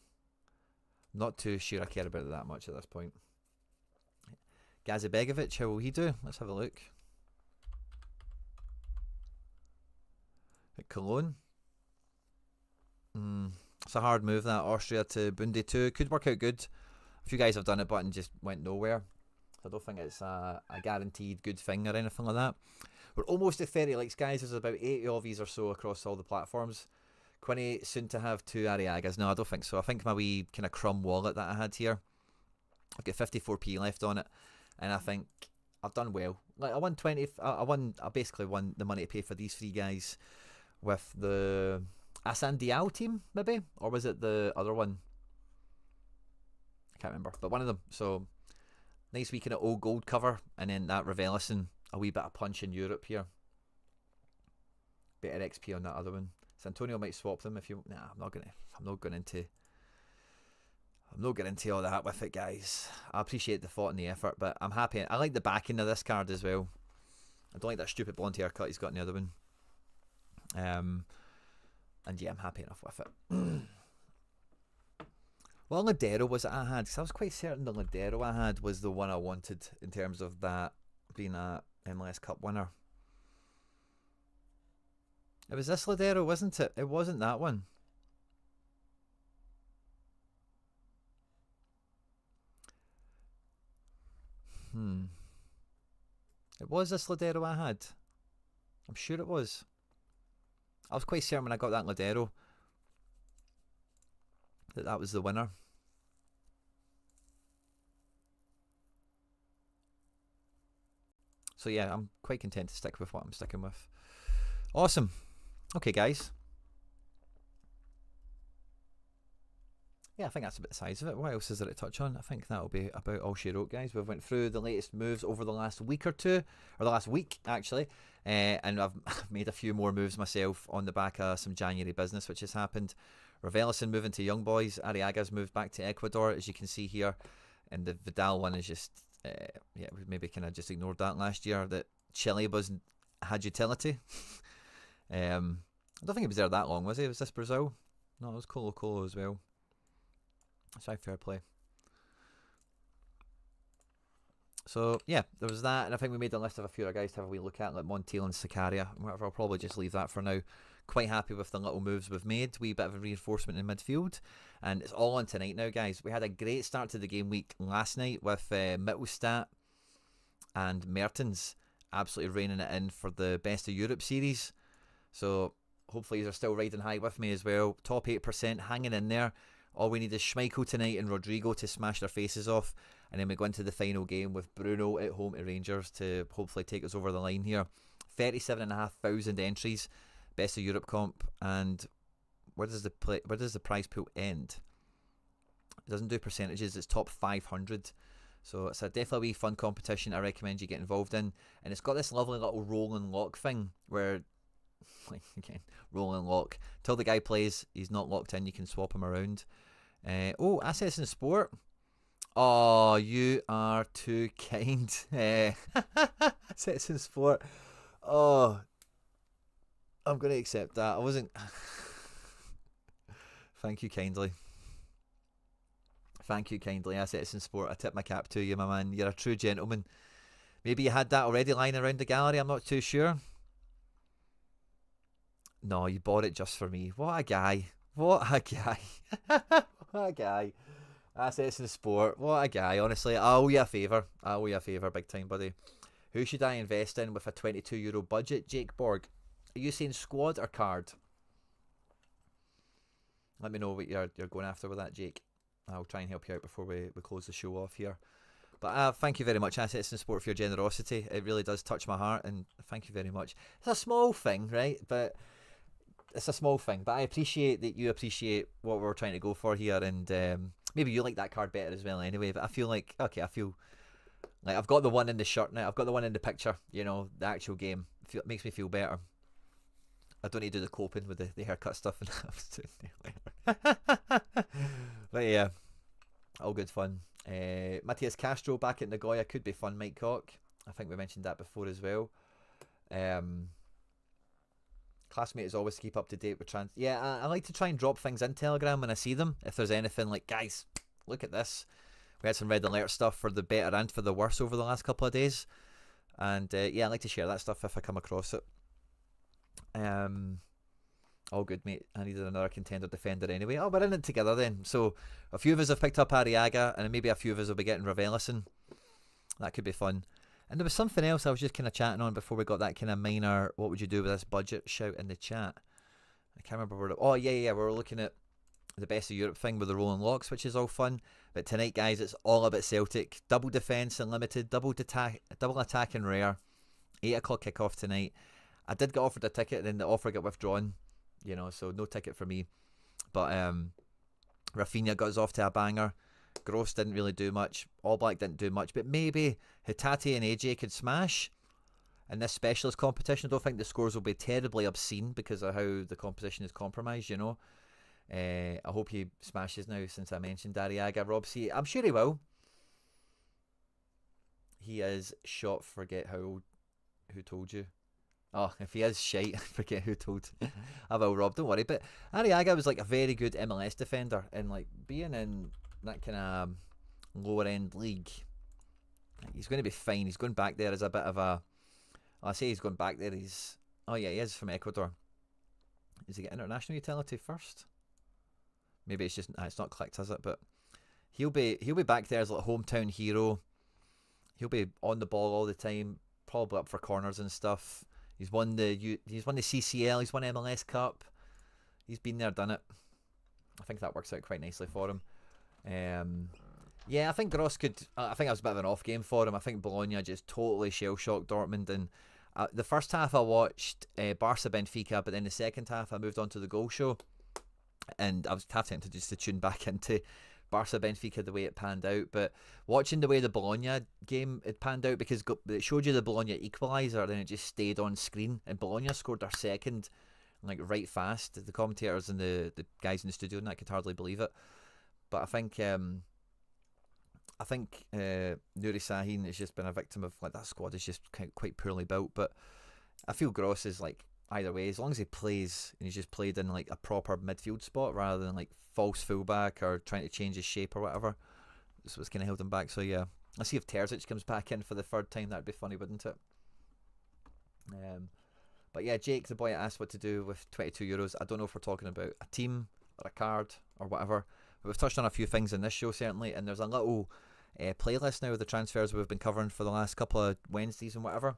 Not too sure I care about it that much at this point. Gazibegovic, how will he do? Let's have a look. At Cologne. It's a hard move, that. Austria to Bunde 2. Could work out good. A few guys have done it, but it just went nowhere. I don't think it's a guaranteed good thing or anything like that. We're almost at 30 likes, guys. There's about 80 of these or so across all the platforms. Quinny soon to have 2 Arriagas. No, I don't think so. I think my wee kind of crumb wallet that I had here, I've got 54p left on it, and I think I've done well. Like I won 20. I basically won the money to pay for these 3 guys with the Asandiao team, maybe, or was it the other one? I can't remember, but one of them. So nice wee kind of old gold cover, and then that Ravelisson, a wee bit of punch in Europe here. Better XP on that other one. So Antonio might swap them if you... Nah, I'm not going into all that with it, guys. I appreciate the thought and the effort, but I'm happy. I like the backing of this card as well. I don't like that stupid blonde haircut he's got in the other one. And yeah, I'm happy enough with it. What Ladero was it I had? Because I was quite certain the Ladero I had was the one I wanted in terms of that being a MLS Cup winner. It was this Ladero, wasn't it? It wasn't that one. It was this Ladero I had. I'm sure it was. I was quite certain when I got that Ladero that was the winner. So yeah, I'm quite content to stick with what I'm sticking with. Awesome. Okay, guys. Yeah, I think that's about the size of it. What else is there to touch on? I think that'll be about all she wrote, guys. We've went through the latest moves over the last week or two, or the last week, actually. And I've made a few more moves myself on the back of some January business, which has happened. Raveloson moving to Young Boys. Arriaga's moved back to Ecuador, as you can see here. And the Vidal one is just, yeah, we maybe kind of just ignored that last year, that Chile had utility. I don't think he was there that long, was he? Was this Brazil? No, it was Colo Colo as well. So fair play. So yeah, there was that, and I think we made a list of a few other guys to have a wee look at, like Montiel and Sakaria. Whatever, I'll probably just leave that for now. Quite happy with the little moves we've made. Wee bit of a reinforcement in midfield, and it's all on tonight now, guys. We had a great start to the game week last night with Mittelstadt and Mertens absolutely reining it in for the Best of Europe series. So hopefully you're still riding high with me as well. Top 8%, hanging in there. All we need is Schmeichel tonight and Rodrigo to smash their faces off. And then we go into the final game with Bruno at home to Rangers to hopefully take us over the line here. 37,500 entries. Best of Europe comp. And where does the prize pool end? It doesn't do percentages. It's top 500. So it's a definitely wee fun competition I recommend you get involved in. And it's got this lovely little roll and lock thing where, like, again, roll and lock. Till the guy plays, he's not locked in, you can swap him around. Oh, assets in sport. Oh, you are too kind. Assets in sport. Oh, I'm going to accept that. I wasn't... Thank you kindly. Thank you kindly, assets in sport. I tip my cap to you, my man. You're a true gentleman. Maybe you had that already lying around the gallery, I'm not too sure. No, you bought it just for me. What a guy. What a guy. What a guy. Assets in sport. What a guy. Honestly, I owe you a favour. I owe you a favour, big time, buddy. Who should I invest in with a €22 budget? Jake Borg. Are you saying squad or card? Let me know what you're going after with that, Jake. I'll try and help you out before we close the show off here. But thank you very much, Assets in Sport, for your generosity. It really does touch my heart, and thank you very much. It's a small thing, right? But it's a small thing, but I appreciate that you appreciate what we're trying to go for here, and maybe you like that card better as well anyway, but I feel like, okay, I feel like I've got the one in the shirt now, I've got the one in the picture, you know, the actual game. It makes me feel better. I don't need to do the coping with the haircut stuff and I was doing later. But yeah, all good fun. Matias Castro back at Nagoya could be fun, Mike Cock. I think we mentioned that before as well. Classmate is always to keep up to date with yeah, I like to try and drop things in Telegram when I see them. If there's anything like, guys, look at this. We had some red alert stuff for the better and for the worse over the last couple of days. And yeah, I like to share that stuff if I come across it. All good, mate. I needed another contender defender anyway. Oh, we're in it together then. So a few of us have picked up Arriaga, and maybe a few of us will be getting Raveloson. That could be fun. And there was something else I was just kind of chatting on before we got that kind of minor, what would you do with this budget shout in the chat. I can't remember where oh yeah, we were looking at the Best of Europe thing with the rolling locks, which is all fun. But tonight, guys, it's all about Celtic. Double defence and limited, double attack and rare. 8 o'clock kickoff tonight. I did get offered a ticket, and then the offer got withdrawn. You know, so no ticket for me. But Rafinha got us off to a banger. Gross didn't really do much. All Black didn't do much. But maybe Hitati and AJ could smash in this specialist competition. I don't think the scores will be terribly obscene because of how the competition is compromised, you know. I hope he smashes now since I mentioned Arriaga. Rob C. I'm sure he will. He is shot. Forget how old. Who told you? Oh, if he is shite, forget who told. I will, Rob, don't worry. But Arriaga was like a very good MLS defender, and like being in that kind of lower end league, he's going to be fine. He's going back there as a bit of a, I say he's going back there, oh yeah, he is from Ecuador. Is he get international utility first? Maybe it's just, it's not clicked, has it? But he'll be back there as like a hometown hero. He'll be on the ball all the time, probably up for corners and stuff. He's won the CCL. He's won MLS Cup. He's been there, done it. I think that works out quite nicely for him. Yeah, I think Gross could. I think that was a bit of an off game for him. I think Bologna just totally shell shocked Dortmund. And the first half I watched Barca Benfica, but then the second half I moved on to the goal show, and I was half tempted just to tune back into Barca Benfica the way it panned out. But watching the way the Bologna game it panned out, because it showed you the Bologna equaliser, then it just stayed on screen, and Bologna scored their second, like right fast. The commentators and the guys in the studio and that could hardly believe it. But I think Nuri Sahin has just been a victim of, like, that squad is just quite poorly built. But I feel Gross is, like, either way, as long as he plays and he's just played in like a proper midfield spot rather than like false fullback or trying to change his shape or whatever, that's what's kind of held him back. So yeah, I'll see if Terzic comes back in for the third time. That'd be funny, wouldn't it? But yeah, Jake, the boy, asked what to do with €22. I don't know if we're talking about a team or a card or whatever. We've touched on a few things in this show, certainly, and there's a little playlist now of the transfers we've been covering for the last couple of Wednesdays and whatever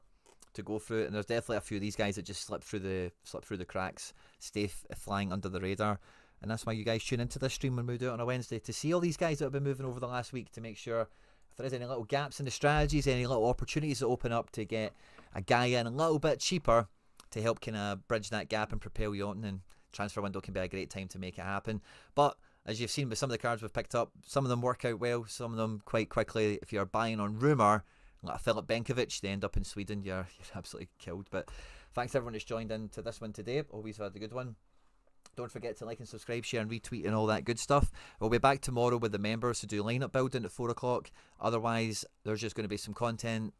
to go through it. And there's definitely a few of these guys that just slip through the cracks, stay flying under the radar. And that's why you guys tune into this stream when we do it on a Wednesday, to see all these guys that have been moving over the last week, to make sure if there is any little gaps in the strategies, any little opportunities that open up to get a guy in a little bit cheaper to help kind of bridge that gap and propel you on. And transfer window can be a great time to make it happen. But as you've seen with some of the cards we've picked up, some of them work out well, some of them quite quickly. If you're buying on rumour, like Philip Benkovic, they end up in Sweden, you're absolutely killed. But thanks everyone who's joined in to this one today. Always had a good one. Don't forget to like and subscribe, share and retweet and all that good stuff. We'll be back tomorrow with the members to do lineup building at 4 o'clock. Otherwise, there's just going to be some content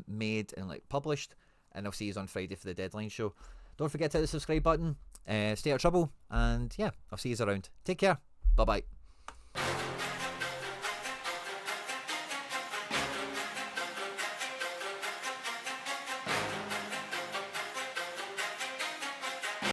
made and like published. And I'll see you on Friday for the deadline show. Don't forget to hit the subscribe button. Stay out of trouble. And yeah, I'll see you around. Take care. Bye-bye.